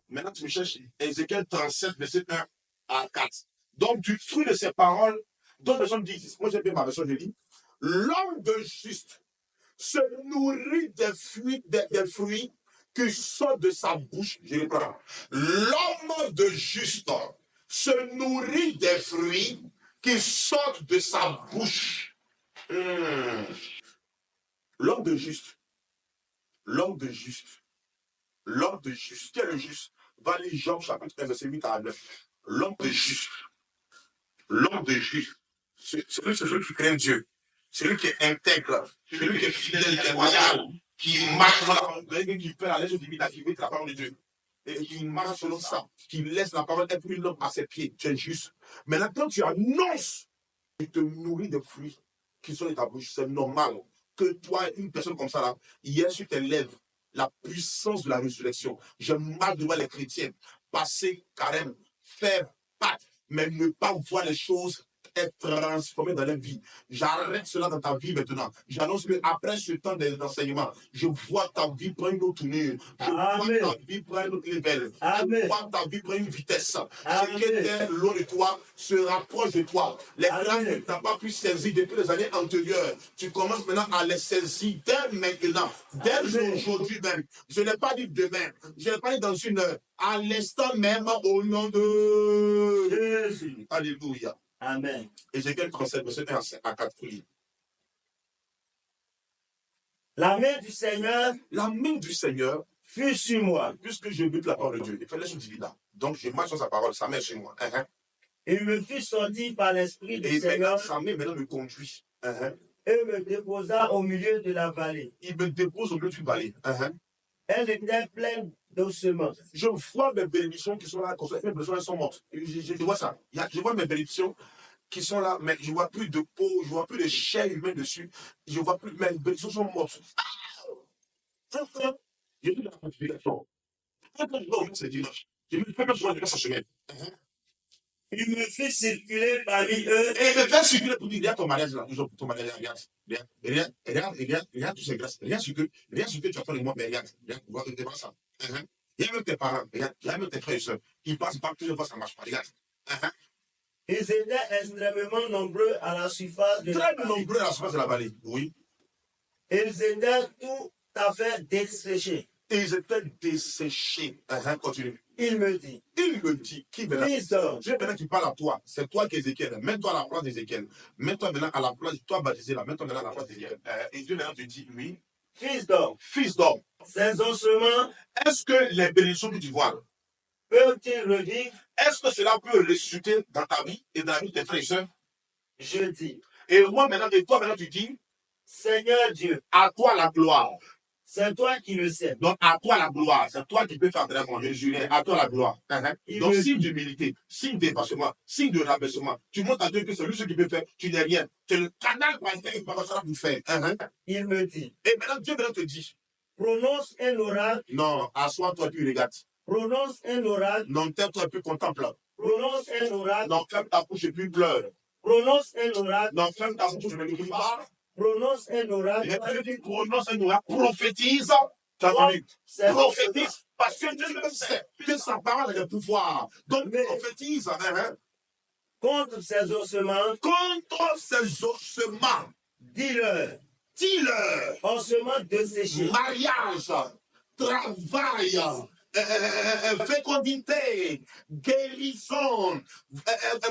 Maintenant, tu me cherches Ézéchiel 37, verset 1 à 4. Donc, du fruit de ces paroles, d'autres personnes disent, moi j'aime bien ma version, je dis, l'homme de juste se nourrit des fruits qui sortent de sa bouche. Je reprends. L'homme de juste se nourrit des fruits qui sortent de sa bouche. L'homme de juste. L'homme de juste. L'homme de juste. Qui est le juste? Va lire Jean chapitre 1, verset 8 à 9. L'homme de juste. L'homme de juste. C'est celui qui craint Dieu. Celui qui est intègre. Celui qui est fidèle, qui est loyal. Qui marche dans la parole de Dieu, qui fait la lettre divine, d'activer la parole de Dieu. Et qui marche selon ça. Qui laisse la parole être une homme à ses pieds. Tu es juste. Maintenant, quand tu annonces, tu te nourris de fruits qui sont dans ta bouche. C'est normal que toi, une personne comme ça, là, hier sur tes lèvres, la puissance de la résurrection. Je marche devant les chrétiens, passer carême, faire pâte, mais ne pas voir les choses être transformées dans leur vie. J'arrête cela dans ta vie maintenant. J'annonce qu'après ce temps d'enseignement, je vois ta vie prendre une autre tournure. Je vois ta vie prendre un autre level. Je vois ta vie prendre une vitesse. Ce qui était loin de toi se rapproche de toi. Les grâces que tu n'as pas pu saisir depuis les années antérieures, tu commences maintenant à les saisir dès maintenant, dès aujourd'hui même. Je n'ai pas dit demain, je n'ai pas dit dans une heure, à l'instant même, au nom de Jésus. Alléluia. Amen. Ézéchiel 37, verset 1 à 4. La main du Seigneur fut sur moi, puisque je lis la parole de Dieu. Il fait les choses divines là. Donc je marche sur sa parole, sa main sur moi. Il me fit sortir par l'Esprit du Seigneur. Sa main maintenant me conduit. Et me déposa au milieu de la vallée. Il me dépose au milieu d'une vallée. Elle était pleine d'ossements. Je vois mes bénédictions qui sont là, mes bénédictions sont mortes. Je vois ça. Je vois mes bénédictions qui sont là, mais je ne vois plus de peau, je ne vois plus de chair humaine dessus. Je ne vois plus, mes bénédictions sont mortes. J'ai vu la fortification. Quand je vais au monde ce dimanche, j'ai vu le peuple jouer de sa semaine. Il me fait circuler parmi eux. Et il me fait circuler pour dire, regarde ton mariage là, toujours ton mariage, regarde toutes ces grâces, regarde ce que tu as fait de moi, mais regarde ça. Il y a même tes parents, regarde, il y a même tes frères et soeurs, ils passent par plusieurs fois, ça ne marche pas, regarde. Ils étaient extrêmement nombreux à la surface de la vallée. Très nombreux à la surface de la vallée, oui. Ils étaient tout à fait desséchés. Et ils étaient desséchés. Continue. Il me dit, Qui maintenant? fils d'homme, Dieu maintenant qui parle à toi. C'est toi qui es Ézéchiel. Mets-toi à la place d'Ézéchiel. Mets-toi maintenant à la place, toi baptisé là. Mets-toi maintenant à la place d'Ézéchiel. Et Dieu maintenant te dit, oui, fils d'homme, ces ossements, est-ce que les bénédictions que tu vois, peuvent-ils revivre? est-ce que cela peut ressusciter dans ta vie et dans la vie de tes frères et sœurs? Je dis, Et moi maintenant, et toi maintenant tu dis, Seigneur Dieu, à toi la gloire. c'est toi qui le sais. Donc, à toi la gloire. C'est toi qui peux faire très bon. Je jure, à toi la gloire. Donc, signe d'humilité, signe d'évancement, signe de rabaissement. Tu montres à Dieu que c'est lui ce qui peut faire. Tu n'es rien. Tu es le canal par lequel il va vous faire. Il me dit, Et maintenant, Dieu maintenant te dit, prononce un oracle. non, assois-toi puis regarde. Prononce un oracle. Non, tais-toi puis contemple. Prononce un oracle. Non, ferme ta bouche et puis pleure. Prononce un oracle. Non, ferme ta bouche et puis parle. Prononce un oracle. Je dis, prononce un oracle, prophétise. Tu as entendu? Prophétise. Parce que Dieu le sait que sa parole a le pouvoir. Donc, prophétise. Contre ces ossements. Contre ces ossements. Dis-leur. Dis-leur. Ossements desséchés. Mariage. Travail. Fécondité. Guérison.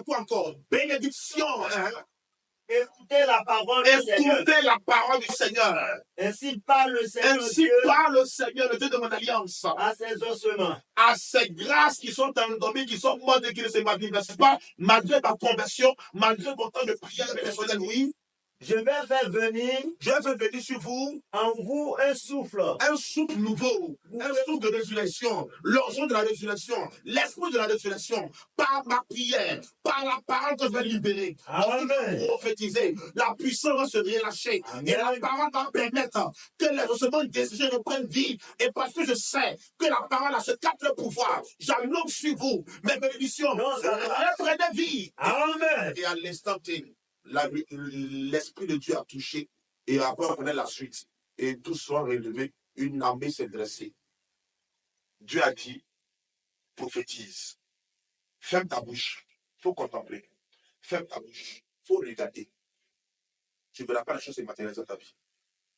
Quoi encore? Bénédiction. Écoutez la parole du Seigneur. Écoutez la parole du Seigneur. Ainsi parle le Seigneur. Ainsi parle le Seigneur, le Dieu de mon alliance. À ces ossements. À ces grâces qui sont endormies, qui sont mortes et qui ne se manifestent pas, malgré ta conversion, malgré ton temps de prière personnelle, oui. Je vais faire venir sur vous, en vous un souffle nouveau, un souffle de résurrection, l'onction de la résurrection, l'esprit de la résurrection, par ma prière, par la parole que je vais libérer. Amen. Prophétiser, la puissance va se relâcher. Amen. Et la parole va permettre que les ossements desséchés reprennent vie. Et parce que je sais que la parole a ce quatre pouvoirs, j'annonce sur vous mes bénédictions, reprenez vie. Amen. Et à l'instant T, l'Esprit de Dieu a touché, et après on connaît la suite. Et tous sont relevés, une armée s'est dressée. Dieu a dit, prophétise. Ferme ta bouche, il faut contempler. Ferme ta bouche, il faut regarder. Tu ne verras pas la chose matérielle dans ta vie.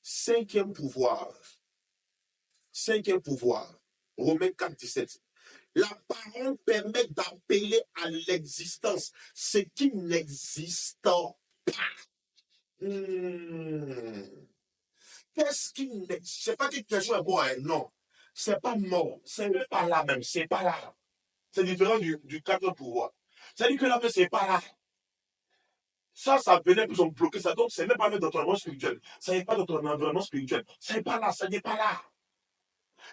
Cinquième pouvoir, Romains 4, 17. La parole permet d'appeler à l'existence ce qui n'existe pas. Qu'est-ce qui n'existe? C'est pas que quelque chose est bon, hein? Non. C'est pas mort. C'est pas là même. C'est pas là. C'est différent du quatrième pouvoir. C'est-à-dire que là, c'est pas là. Ça venait pour bloquer ça. Donc, c'est même pas même dans ton environnement spirituel. Ça n'est pas dans ton environnement spirituel. C'est pas là. Ça n'est pas là.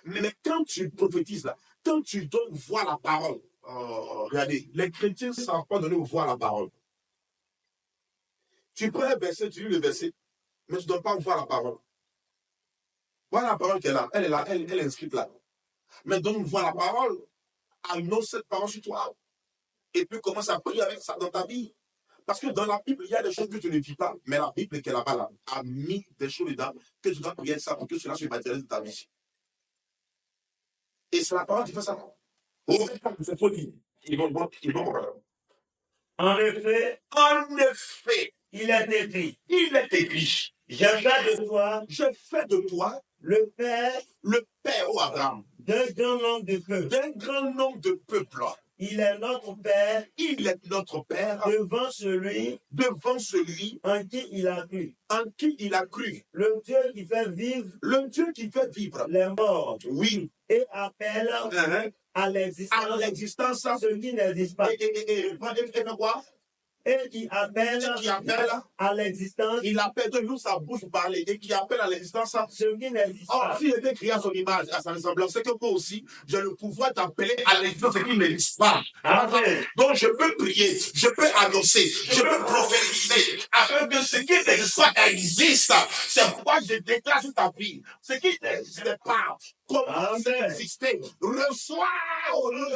Mais quand tu prophétises là, quand tu donnes voix à la parole, regardez, les chrétiens ne savent pas donner voix à la parole. Tu prends un verset, tu lis le verset, mais tu ne donnes pas voix à la parole. Voilà la parole qui est là. Elle est là, elle est inscrite là. Mais donne voix à la parole. Annonce cette parole sur toi. Et puis commence à prier avec ça dans ta vie. Parce que dans la Bible, il y a des choses que tu ne vis pas, mais la Bible qui est là-bas là, a mis des choses dedans que tu dois prier ça pour que cela se matérialise dans ta vie. Et c'est la parole qui fait ça. C'est folie. Ils vont. En effet, Il est écrit. je fais de toi le Père au Abraham, d'un grand nombre de peuples. Il est notre Père devant celui en qui il a cru. Le Dieu qui fait vivre les morts. Oui. Et appelle à l'existence ce qui n'existe pas. Et qui appelle à l'existence. Il appelle de nous sa bouche parler et qui appelle à l'existence ce qui n'existe pas. S'il était créé à son image, à sa ressemblance, c'est que moi aussi, j'ai le pouvoir d'appeler à l'existence ce qui n'existe pas. Amen. Donc je peux prier, je peux annoncer, je peux prophétiser afin que ce qui n'existe pas existe. C'est pourquoi je déclare sur ta vie. Ce qui n'existe pas, commence à exister. Reçois au nom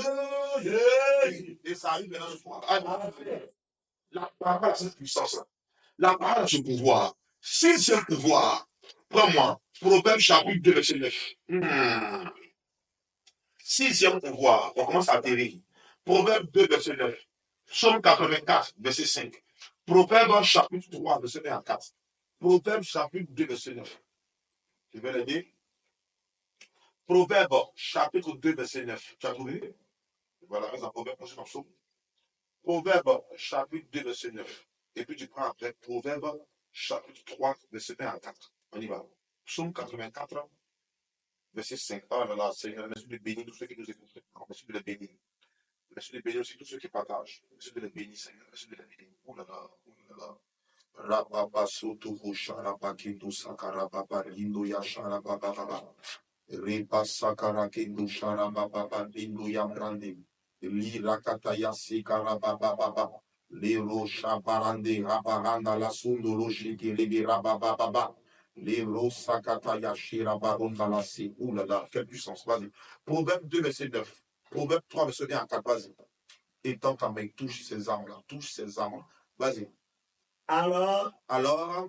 de Dieu. Et ça arrive dans le soir. La parole a cette puissance. La parole a ce pouvoir. Sixième pouvoir. Prends-moi. Proverbe chapitre 2, verset 9. Sixième pouvoir. On commence à atterrir. Proverbe 2, verset 9. Psaume 84, verset 5. Proverbe chapitre 3, verset 1 à 4. Proverbe chapitre 2, verset 9. Je vais l'aider. Proverbe, chapitre 2, verset 9. Tu as trouvé? Voilà, reste en Proverbe, on se psaume. Proverbe, chapitre 2, verset 9. Et puis tu prends après Proverbe, chapitre 3, verset 1 à 4. On y va. Psaume 84, verset 5. Oh là là, Seigneur, merci de bénir tous ceux qui nous écoutent. Merci de les bénir. Merci de bénir aussi tous ceux qui partagent. Merci de les bénir, Seigneur. Merci de les bénir. Oh là là, oh là là. Rababa soto hushara kindu sakara baba lindo yashara baba baba. Repa sakara kindu shara baba lindo yamrande. Li rakata yasikara baba baba. Le rosha barande rabaranda la sundo roshi ki lebi rababa baba. Le rosakata yashira baronda la si. Ouh là là, quelle puissance, vas-y. Proverbe 2, verset 9. Proverbe 3, verset 1 à 4, vas-y. Étends ta main, touche ces armes-là, touche ces armes-là. Vas-y. Alors,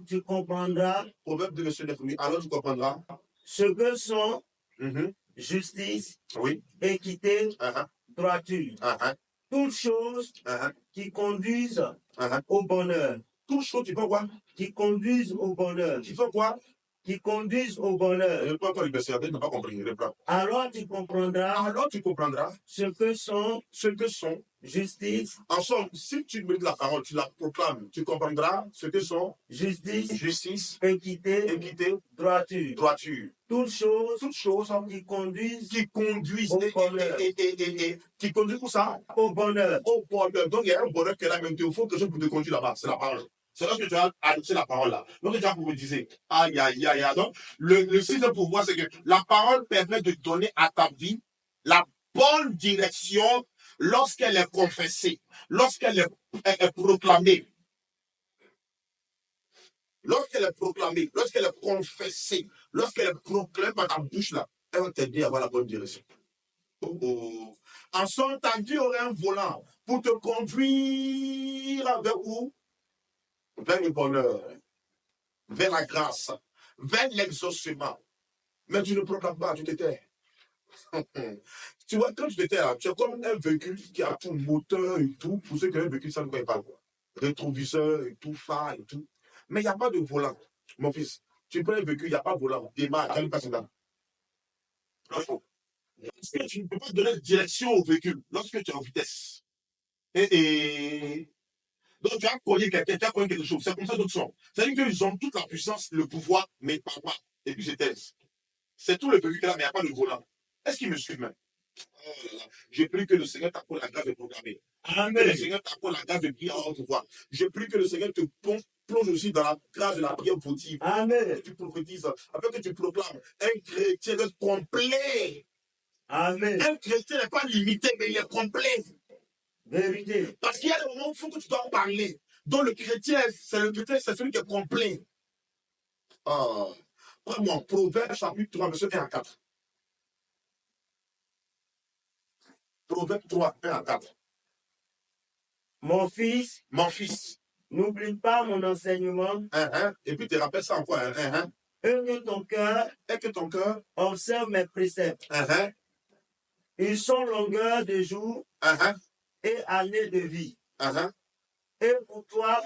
tu comprendras Proverbe 2, verset 9, oui. Alors tu comprendras ce que sont Mhm. justice, Oui. équité, Uh-huh. droiture, Uh-huh. toutes choses Uh-huh. qui conduisent Uh-huh. au bonheur, Toutes choses qui font quoi? qui conduisent au bonheur, Qui font quoi? qui conduisent au bonheur. Reprends encore le verset, tu n'as pas compris. Reprends. Alors tu comprendras Ce que sont justice, en somme, si tu me dis la parole, tu la proclames, tu comprendras ce que sont justice, équité, droiture, toutes choses qui conduisent au bonheur. Qui conduisent où ça? Au bonheur. Au bonheur. Donc il y a un bonheur qui est là, même il faut que je pour te conduire là-bas. C'est la parole. C'est lorsque tu as annoncé la parole là. Donc déjà vous me disiez, aïe, aïe, aïe, aïe. Donc le sixième pouvoir, c'est que la parole permet de donner à ta vie la bonne direction lorsqu'elle est confessée, lorsqu'elle est proclamée. Lorsqu'elle est proclamée, lorsqu'elle est confessée, lorsqu'elle est proclamée par ta bouche là, elle va t'aider à avoir la bonne direction. Oh, oh. En somme, ta vie aurait un volant pour te conduire vers où? Vers le bonheur, vers la grâce, vers l'exaucement. Mais tu ne proclames pas, tu t'étais. Tu vois, quand tu t'étais là, tu es comme un véhicule qui a tout moteur et tout. Pour ceux qui ont un véhicule, ça ne connaît pas. Rétroviseur et tout, phare et tout. Mais il n'y a pas de volant, mon fils. Tu prends un véhicule, il n'y a pas de volant. Démarre, quel passe là? Parce que tu ne peux pas donner de direction au véhicule lorsque tu es en vitesse. Donc tu as cogné quelqu'un, tu as cogné quelque chose. C'est comme ça d'autres sont. C'est-à-dire qu'ils ont toute la puissance, le pouvoir, mais ils ne parlent pas. Et puis c'est taisent. C'est tout le véhicule là, mais il n'y a pas de volant. Est-ce qu'ils me suivent même? Oh là là. J'ai pris que le Seigneur t'accorde la grâce de proclamer. Que le Seigneur t'accorde la grâce de prier en haute voix. J'ai pris que le Seigneur te plonge aussi dans la grâce de la prière fautive. Amen. Que tu prophétises, afin que tu proclames un chrétien complet. Amen. Un chrétien n'est pas limité, mais il est complet. Vérité. Parce qu'il y a des moments où il faut que tu dois en parler. Donc le chrétien, c'est celui qui est complet. Oh. Prends-moi Proverbe chapitre 3, verset 1 à 4. Proverbe 3, 1 à 4. Mon fils, n'oublie pas mon enseignement. Et puis tu rappelles ça encore. Et que ton cœur observe mes préceptes. Ils sont longueur de jour et années de vie. Et pour toi,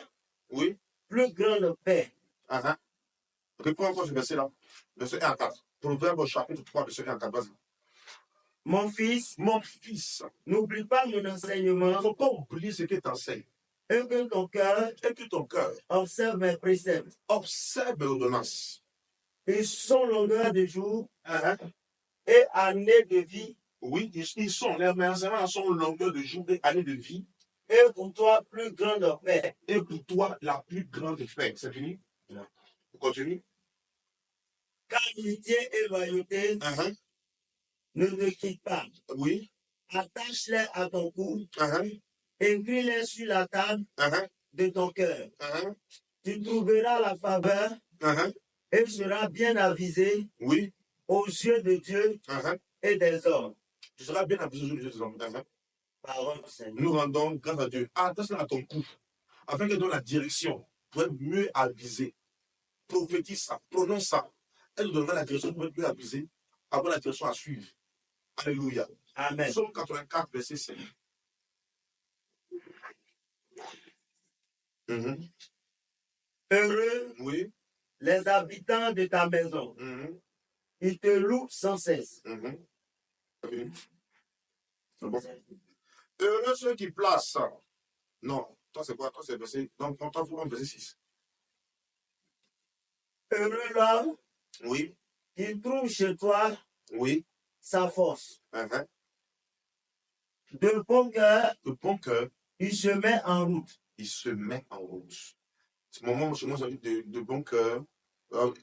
oui, plus grande paix. Reprends encore ce verset-là. Verset 1 à 4. Proverbe chapitre 3, verset 1 à 4. Vas-y. Mon fils, n'oublie pas mon enseignement. Il ne faut pas oublier ce qu'il t'enseigne. Et que ton cœur observe mes préceptes. Observe mes ordonnances. Ils sont longueur de jour et années de vie. Oui, ils sont. Les enseignements sont longueur de jour et années de vie. Et pour toi, plus grande paix. Et pour toi, la plus grande paix. C'est fini? On continue. Car amitié et loyauté ne te quittent pas. Oui. Attache-les à ton cou. Écris-les sur la table de ton cœur. Tu trouveras la faveur et seras bien avisé aux yeux de Dieu et des hommes. Tu seras bien avisé aux yeux des hommes. Parole du Seigneur. Nous rendons grâce à Dieu. Attache-les à ton cou, afin que dans la direction, pour être mieux avisé. Prophétise ça, prononce ça. Elle nous donnera la direction pour être mieux avisé, avoir la direction à suivre. Alléluia. Amen. Psaume 84, verset 5. Heureux Oui. les habitants de ta maison, il te loue sans cesse. C'est fini? C'est bon? Heureux ceux qui placent. Non, toi c'est quoi? Toi c'est verset. Donc, toi, vous verset 6. Heureux l'homme Oui, qui trouve chez toi oui. sa force. Uh-huh. De bon cœur, De bon cœur, il se met en route. il se met en route. Ce moment, chez moi, j'ai dit de bon cœur.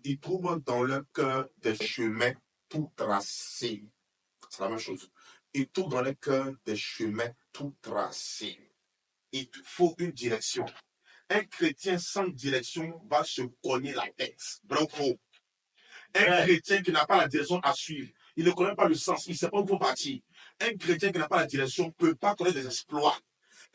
Il trouve dans leur cœur des chemins tout tracés. C'est la même chose. Il trouve dans leur cœur des chemins tout tracés. Il te faut une direction. Un chrétien sans direction va se cogner la tête. Bravo. Un chrétien qui n'a pas la direction à suivre, il ne connaît pas le sens, il ne sait pas où il faut partir. Un chrétien qui n'a pas la direction ne peut pas connaître des exploits.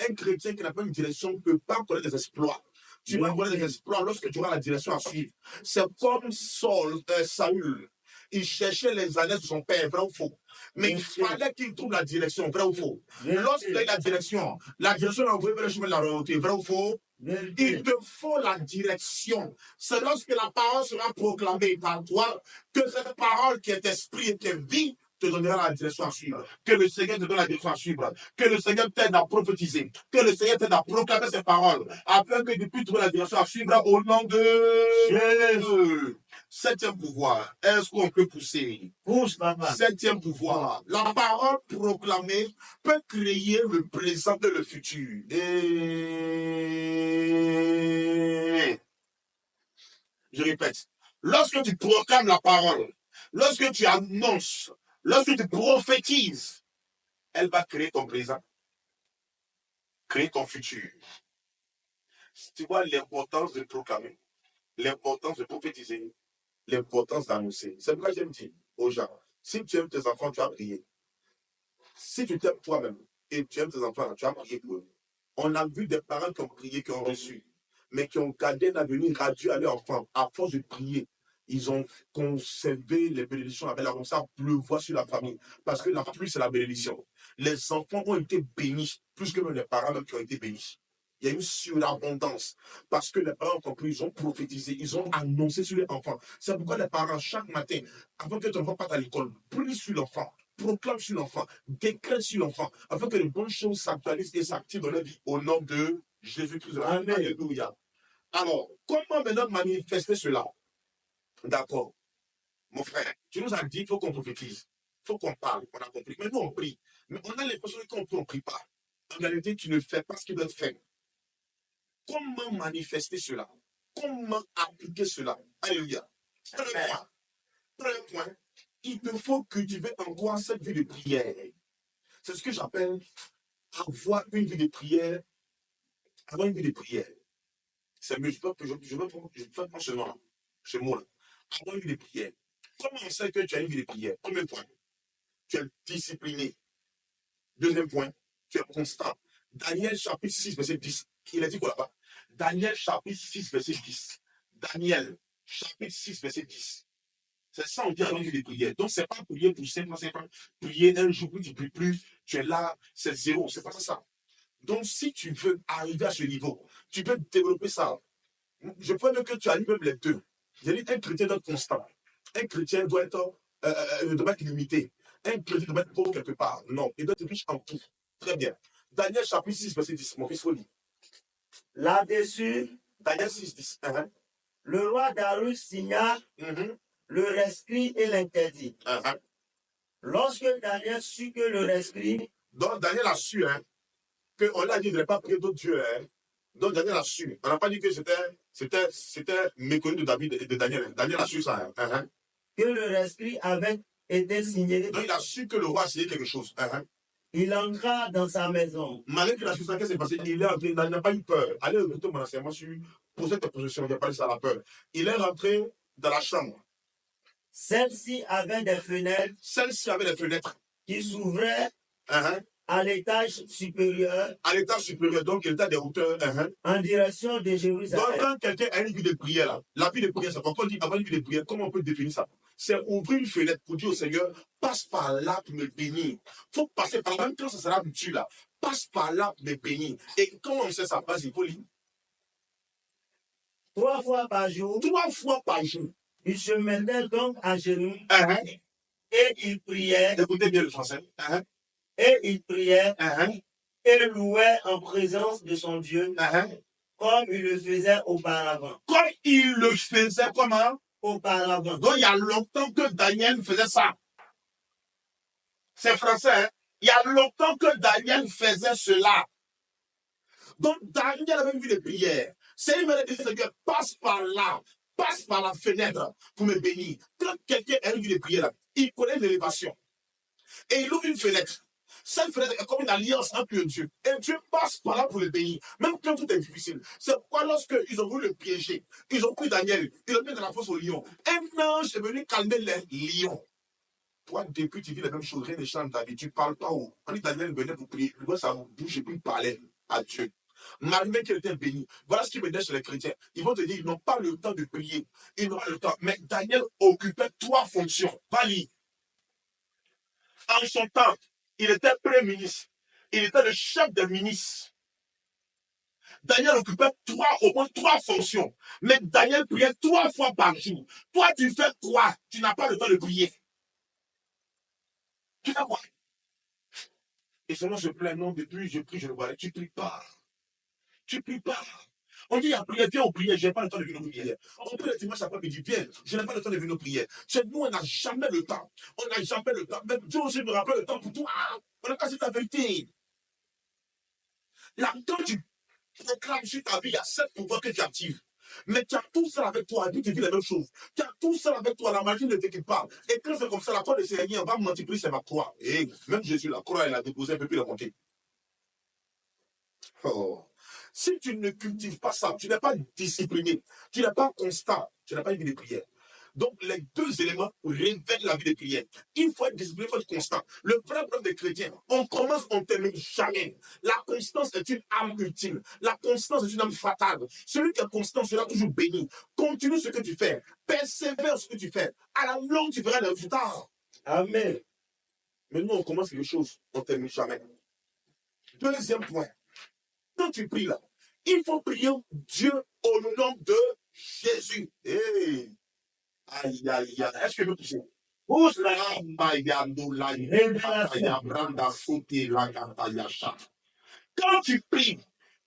Un chrétien qui n'a pas une direction ne peut pas connaître des exploits. Tu vas connaître des exploits lorsque tu auras la direction à suivre. C'est comme Saül. Il cherchait les années de son père, vrai ou faux. Mais il fallait qu'il trouve la direction, vrai ou faux. Lorsqu'il a eu la direction l'a envoyé vers le chemin de la royauté, vrai ou faux. Il te faut la direction. C'est lorsque la parole sera proclamée par toi que cette parole qui est esprit et qui est vie te donnera la direction à suivre. Que le Seigneur te donne la direction à suivre. Que le Seigneur t'aide à prophétiser. Que le Seigneur t'aide à proclamer ses paroles. Afin que tu puisses trouver la direction à suivre au nom de Jésus. Septième pouvoir. Est-ce qu'on peut pousser? Pousse, papa. Septième pouvoir. La parole proclamée peut créer le présent et le futur. Et je répète, lorsque tu proclames la parole, lorsque tu annonces, lorsque tu prophétises, elle va créer ton présent, créer ton futur. Tu vois l'importance de proclamer, l'importance de prophétiser, l'importance d'annoncer. C'est pourquoi j'aime dire aux gens, si tu aimes tes enfants, tu as prié. Si tu t'aimes toi-même et tu aimes tes enfants, tu as prié pour eux. On a vu des parents qui ont prié, qui ont reçu, mais qui ont gardé un avenir radieux à leurs enfants. À force de prier, ils ont conservé les bénédictions avec la comme ça pleuvoir sur la famille. Parce que la pluie, c'est la bénédiction. Les enfants ont été bénis, plus que même les parents même qui ont été bénis. Il y a une surabondance. Parce que les parents ont compris, ils ont prophétisé, ils ont annoncé sur les enfants. C'est pourquoi les parents, chaque matin, avant que ton enfant parte à l'école, prient sur l'enfant, proclame sur l'enfant, décrète sur l'enfant, afin que les bonnes choses s'actualisent et s'activent dans la vie au nom de Jésus-Christ. Alléluia. Alors, comment maintenant manifester cela? D'accord. Mon frère, tu nous as dit qu'il faut qu'on prophétise, il faut qu'on parle, on a compris. Mais nous, on prie. Mais on a l'impression qu'on ne prie pas. En réalité, tu ne fais pas ce qui doit être fait. Comment manifester cela? Comment appliquer cela? Alléluia. Premier point, il te faut cultiver en toi cette vie de prière. C'est ce que j'appelle avoir une vie de prière. Avoir une vie de prière. C'est mieux, je veux prendre ce nom-là, ce mot-là. Avoir une vie de prière. Comment on sait que tu as une vie de prière? Premier point, tu es discipliné. Deuxième point, tu es constant. Daniel chapitre 6, verset 10. Il a dit quoi là-bas? Daniel chapitre 6, verset 10. Daniel chapitre 6, verset 10. C'est ça, on dit avoir une vie de prière. Donc, c'est pas prier pour simplement, c'est pas prier un jour, puis tu ne pries plus, tu es là, c'est zéro. C'est pas ça. Donc, si tu veux arriver à ce niveau, tu peux développer ça. Je peux dire que tu arrives même les deux. J'ai dit, un chrétien doit être constant. Un chrétien doit être, ne doit pas être limité. Un chrétien doit être pauvre quelque part. Non, il doit être riche en tout. Très bien. Daniel chapitre 6, verset 10. Mon fils, faut lire. Là-dessus, Daniel 6, 10. Le roi Darius signa le rescrit et l'interdit. Lorsque Daniel sut que le rescrit. Donc Daniel a su, qu'on a dit de ne pas prier d'autres dieux. Donc Daniel a su. On n'a pas dit que c'était méconnu de David et de Daniel. Daniel a su ça. Que le rescrit avait été signé. Donc il a su que le roi a signé quelque chose. Il entra dans sa maison. Malgré qu'il a su ça, qu'est-ce qui s'est passé? Il est entré, il n'a pas eu peur. Allez, retourne mon enseignement sur poser tes positions, il n'a pas dit ça à la peur. Il est rentré dans la chambre. Celle-ci avait des fenêtres. Celle-ci avait des fenêtres. Qui s'ouvraient à l'étage supérieur. À l'étage supérieur, donc il était des hauteurs. En direction de Jérusalem. Donc quand quelqu'un a une vie de prière, là, la vie de prière, c'est pourquoi on dit avoir une vie de prière, comment on peut définir ça? C'est ouvrir une fenêtre pour dire au Seigneur, passe par là pour me bénir. Il faut passer par là, même quand ça sera utile là. Passe par là pour me bénir. Et comment on sait ça? Vas-y, il faut lire. 3 fois par jour. 3 fois par jour. Il se mettait donc à genoux Uh-huh. et il priait. Écoutez bien le français. Uh-huh. Et il priait Uh-huh. et louait en présence de son Dieu Uh-huh. comme il le faisait auparavant. Comme il le faisait comment? Auparavant. Donc il y a longtemps que Daniel faisait ça. C'est français. Hein? Il y a longtemps que Daniel faisait cela. Donc Daniel avait vu les prières. C'est une manière de dire, Seigneur, passe par là, passe par la fenêtre pour me bénir. Quand quelqu'un a vu les prières, là, il connaît l'élévation. Et il ouvre une fenêtre. Cette fenêtre est comme une alliance entre lui et Dieu. Et Dieu passe par là pour le bénir. Même quand tout est difficile. C'est pourquoi lorsqu'ils ont voulu le piéger, ils ont pris Daniel, ils l'ont mis dans la fosse au lion. Un ange est venu calmer les lions. Toi, depuis, tu vis la même chose, rien ne change ta vie. Tu ne parles pas où. On dit Daniel venait pour prier. Il voit sa bouche et puis il parlait à Dieu. Malgré qu'il était béni. Voilà ce qui me dit sur les chrétiens. Ils vont te dire, ils n'ont pas le temps de prier. Ils n'ont pas le temps. Mais Daniel occupait 3 fonctions. Pas lire. En son temps, il était premier ministre. Il était le chef des ministres. Daniel occupait au moins 3 fonctions. Mais Daniel priait 3 fois par jour. Toi, tu fais quoi? Tu n'as pas le temps de prier. Tu fais quoi? Et seulement je plains, non, depuis je prie, je le vois. Tu ne pries pas. Tu ne pries pas. On dit à prier, viens aux prières, je n'ai pas le temps de venir aux prières. On prie le dimanche après-midi, viens, je n'ai pas le temps de venir aux prières. Chez nous, on n'a jamais le temps. On n'a jamais le temps. Même Dieu aussi me rappelle le temps pour toi. On a cassé ta vérité. Là, quand tu proclames sur ta vie, il y a 7 pouvoirs que tu actives. Mais tu as tout ça avec toi, et puis tu vis la même chose. Tu as tout ça avec toi, la magie ne t'équipe pas. Et quand c'est comme ça, la croix de Seigneur va multiplier, c'est ma croix. Et même Jésus, la croix, elle a déposé un peu plus la monter. Oh. Si tu ne cultives pas ça, tu n'es pas discipliné, tu n'es pas constant, tu n'as pas une vie de prière. Donc, les 2 éléments révèlent la vie de prière. Il faut être discipliné, il faut être constant. Le vrai problème des chrétiens, on commence, on ne termine jamais. La constance est une arme ultime. La constance est une arme fatale. Celui qui est constant sera toujours béni. Continue ce que tu fais. Persévère ce que tu fais. À la longue, tu verras les résultats. Amen. Mais nous, on commence quelque chose, on ne termine jamais. 2e point. Quand tu pries là, il faut prier Dieu au nom de Jésus. Hey. Aïe, aïe, aïe. Est-ce que vous touchez? Quand tu pries,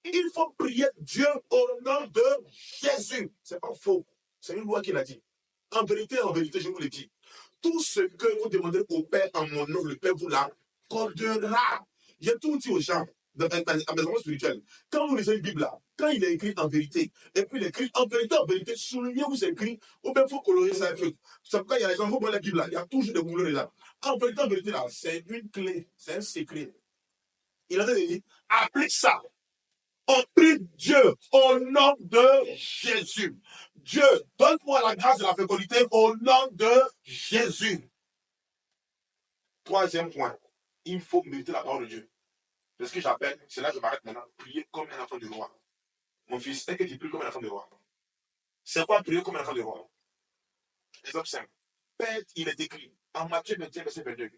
il faut prier Dieu au nom de Jésus. C'est pas faux. C'est une loi qu'il a dit. En vérité, je vous le dis. Tout ce que vous demandez au Père en mon nom, le Père vous l'accordera. J'ai tout dit aux gens. Dans mes enfants spirituels. Quand vous lisez une Bible là, quand il est écrit en vérité, et puis il est écrit en vérité, soulignez où c'est écrit, ou bien il faut colorer ça un peu. C'est pourquoi il y a les gens, vous voyez la Bible là, il y a toujours des couleurs là. En vérité là, c'est une clé, c'est un secret. Il a dit, applique ça. On prie Dieu au nom de Jésus. Dieu, donne-moi la grâce de la fécondité au nom de Jésus. 3e point, il faut méditer la parole de Dieu. C'est ce que j'appelle, c'est là que je m'arrête maintenant, prier comme un enfant de roi. Mon fils, est-ce que tu pries comme un enfant de roi? C'est quoi prier comme un enfant de roi? Exemple simple. Père, il est écrit en Matthieu 21, verset 22.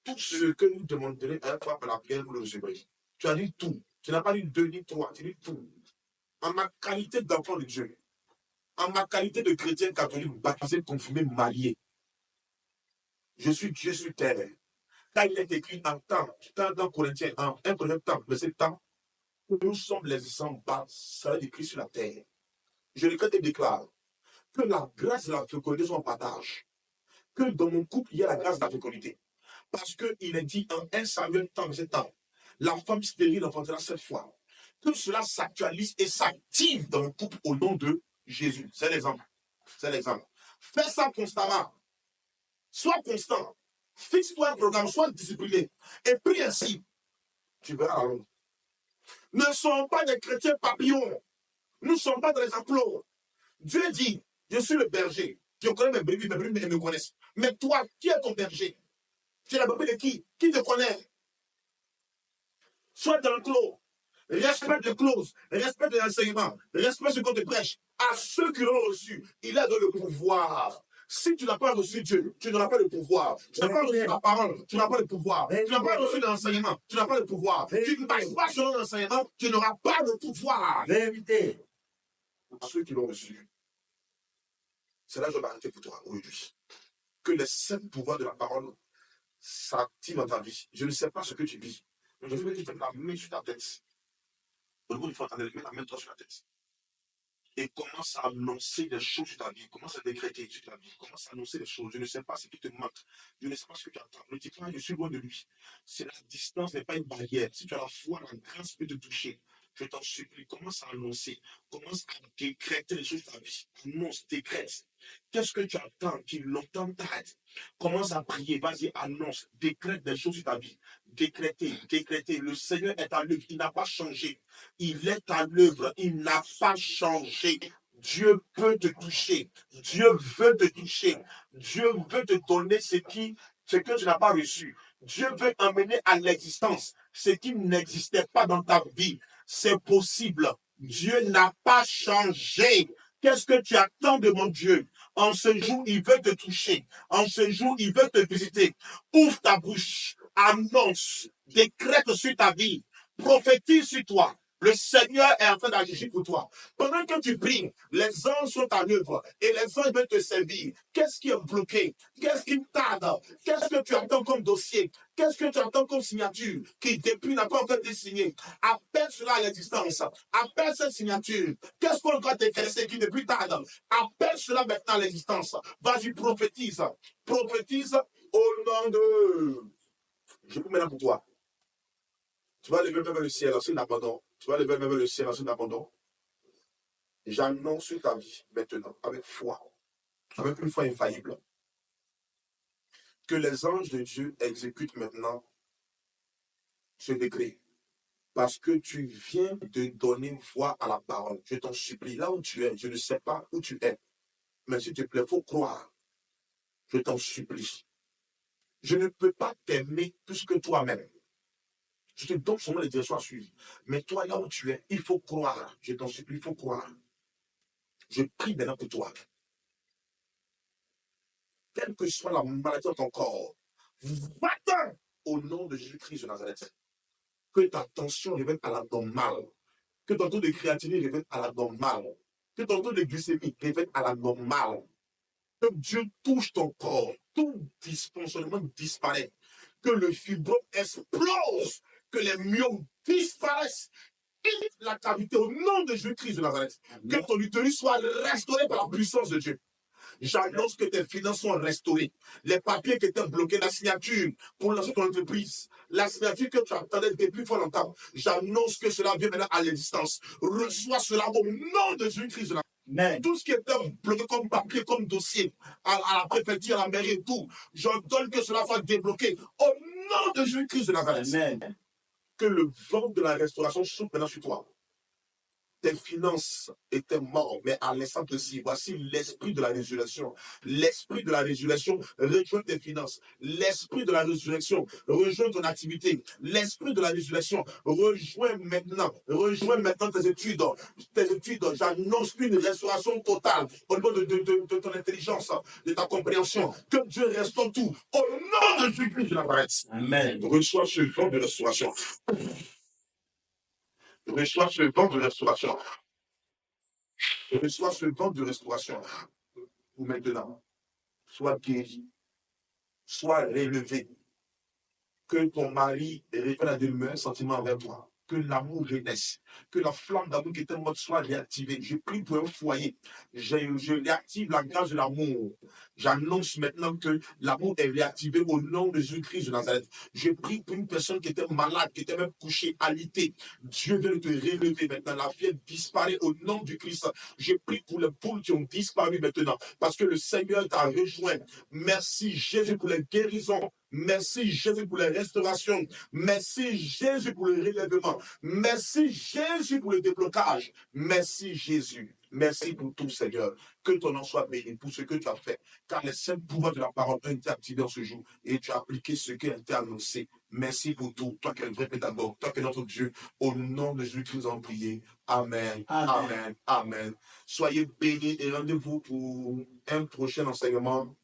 Tout ce que nous demanderons à la fois par la prière, vous le recevrez. Tu as dit tout. Tu n'as pas dit 2 ni 3, tu as dit tout. En ma qualité d'enfant de Dieu, en ma qualité de chrétien catholique, baptisé, confirmé, marié, je suis Dieu sur terre. Quand il est écrit en temps, dans Corinthiens, en 1 Corinthiens temps, verset temps, nous sommes les ambassadeurs de Christ sur la terre. Je le déclare que la grâce de la fécondité soit en partage. Que dans mon couple, il y a la grâce de la fécondité. Parce qu'il est dit en 1 Samuel temps, verset temps, la femme stérile enfantera 7 fois. Que cela s'actualise et s'active dans mon couple au nom de Jésus. C'est l'exemple. C'est l'exemple. Fais ça constamment. Sois constant. Fixe-toi un programme, sois discipliné. Et prie ainsi. Tu verras la longue. Ne sommes pas des chrétiens papillons. Nous ne sommes pas dans les enclos. Dieu dit, je suis le berger. Je connais mes brebis me connaissent. Mais toi, qui est ton berger? Tu es la brebis de qui? Qui te connaît? Sois dans le clos. Respecte les clauses. Respecte les enseignements. Respecte ce qu'on te prêche. À ceux qui l'ont reçu, il a donné le pouvoir. Si tu n'as pas reçu Dieu, tu n'auras pas le pouvoir. Tu n'as pas reçu la parole, tu n'auras pas le pouvoir. Tu n'as pas reçu l'enseignement, tu n'auras pas le pouvoir. Tu ne passes pas selon l'enseignement, tu n'auras pas le pouvoir. Vérité. À ceux qui l'ont reçu. C'est là que je vais m'arrêter pour toi aujourd'hui. Que les 7 pouvoirs de la parole s'activent dans ta vie. Je ne sais pas ce que tu vis. Mais je veux que tu mettes la main sur ta tête. Au niveau du fond, mets la main toi sur la tête. Et commence à annoncer des choses sur ta vie. Commence à décréter sur ta vie. Commence à annoncer des choses. Je ne sais pas ce qui te manque. Je ne sais pas ce que tu attends. Ne dis pas, je suis loin de lui. C'est la distance n'est pas une barrière. Si tu as la foi, la grâce peut te toucher. Je t'en supplie, commence à annoncer. Commence à décréter les choses sur ta vie. Annonce, décrète. Qu'est-ce que tu attends qui longtemps t'arrête? Commence à prier. Vas-y, annonce. Décrète des choses sur ta vie. Décréter, décréter. Le Seigneur est à l'œuvre. Il n'a pas changé. Il est à l'œuvre, il n'a pas changé. Dieu peut te toucher. Dieu veut te toucher. Dieu veut te donner ce que tu n'as pas reçu. Dieu veut emmener à l'existence ce qui n'existait pas dans ta vie. C'est possible. Dieu n'a pas changé. Qu'est-ce que tu attends de mon Dieu? En ce jour, il veut te toucher. En ce jour, il veut te visiter. Ouvre ta bouche, annonce, décrète sur ta vie, prophétise sur toi. Le Seigneur est en train d'agir pour toi. Pendant que tu pries, les anges sont en œuvre et les anges veulent te servir. Qu'est-ce qui est bloqué? Qu'est-ce qui tarde? Qu'est-ce que tu attends comme dossier? Qu'est-ce que tu attends comme signature qui depuis n'a pas encore été signée? Appelle cela à l'existence. Appelle cette signature. Qu'est-ce qu'on doit décréter qui depuis tarde? Appelle cela maintenant à l'existence. Vas-y, prophétise. Prophétise au nom de... Je peux maintenant pour toi. Tu vas lever même le ciel en signe d'abandon. Tu vas lever même le ciel en signe d'abandon. J'annonce sur ta vie maintenant, avec foi, avec une foi infaillible, que les anges de Dieu exécutent maintenant ce décret. Parce que tu viens de donner voix à la parole. Je t'en supplie, là où tu es, je ne sais pas où tu es, mais s'il te plaît, il faut croire. Je t'en supplie. Je ne peux pas t'aimer plus que toi-même. Je te donne seulement les directions à suivre. Mais toi, là où tu es, il faut croire. Je t'en supplie, il faut croire. Je prie maintenant pour toi. Quelle que soit la maladie de ton corps, va-t'en au nom de Jésus-Christ de Nazareth. Que ta tension revienne à la normale. Que ton taux de créatinine revienne à la normale. Que ton taux de glycémie revienne à la normale. Que Dieu touche ton corps. Tout dysfonctionnement disparaît. Que le fibrome explose. Que les myomes disparaissent. Quitte la cavité au nom de Jésus-Christ de Nazareth. Que ton utérus soit restauré par la puissance de Dieu. J'annonce que tes finances sont restaurées. Les papiers qui étaient bloqués, la signature pour lancer ton entreprise, la signature que tu attendais depuis fort longtemps, j'annonce que cela vient maintenant à l'existence. Reçois cela au nom de Jésus-Christ. Mais tout ce qui était bloqué comme papier, comme dossier, à la préfecture, à la mairie et tout, j'ordonne que cela soit débloqué au nom de Jésus-Christ de Nazareth. Amen. Que le vent de la restauration souffle maintenant sur toi. Tes finances étaient mortes, mais à l'instant précis, voici l'esprit de la résurrection. L'esprit de la résurrection rejoint tes finances. L'esprit de la résurrection rejoint ton activité. L'esprit de la résurrection rejoint maintenant tes études. J'annonce une restauration totale au niveau de ton intelligence, de ta compréhension. Que Dieu restaure tout. Au nom de Jésus-Christ de Nazareth. Amen. Reçois ce vent de restauration. Reçois ce vent de restauration. Reçois ce vent de restauration. Ou maintenant, sois guéri, sois relevé. Que ton mari reprenne à de meilleurs sentiments envers toi. Que l'amour renaisse. Que la flamme d'amour qui était morte soit réactivée. Je prie pour un foyer. Je réactive la grâce de l'amour. J'annonce maintenant que l'amour est réactivé au nom de Jésus-Christ de Nazareth. Je prie pour une personne qui était malade, qui était même couchée, alitée. Dieu vient de te relever maintenant. La fièvre disparaît au nom du Christ. Je prie pour les poules qui ont disparu maintenant. Parce que le Seigneur t'a rejoint. Merci Jésus pour les guérisons. Merci Jésus pour les restaurations. Merci Jésus pour le relèvement. Merci Jésus pour le déblocage. Merci Jésus. Merci pour tout, Seigneur. Que ton nom soit béni pour ce que tu as fait. Car les saints pouvoirs de la parole ont été activés en ce jour. Et tu as appliqué ce qui a été annoncé. Merci pour tout. Toi qui es le vrai pédagogue. Toi qui es notre Dieu. Au nom de Jésus-Christ, nous avons prié. Amen. Amen. Amen. Soyez bénis et rendez-vous pour un prochain enseignement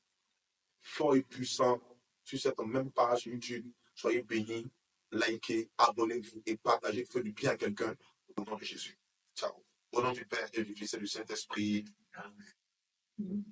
fort et puissant sur cette même page YouTube. Soyez bénis, likez, abonnez-vous et partagez, faites du bien à quelqu'un au nom de Jésus. Ciao. Au nom du Père et du Fils et du Saint-Esprit. Amen.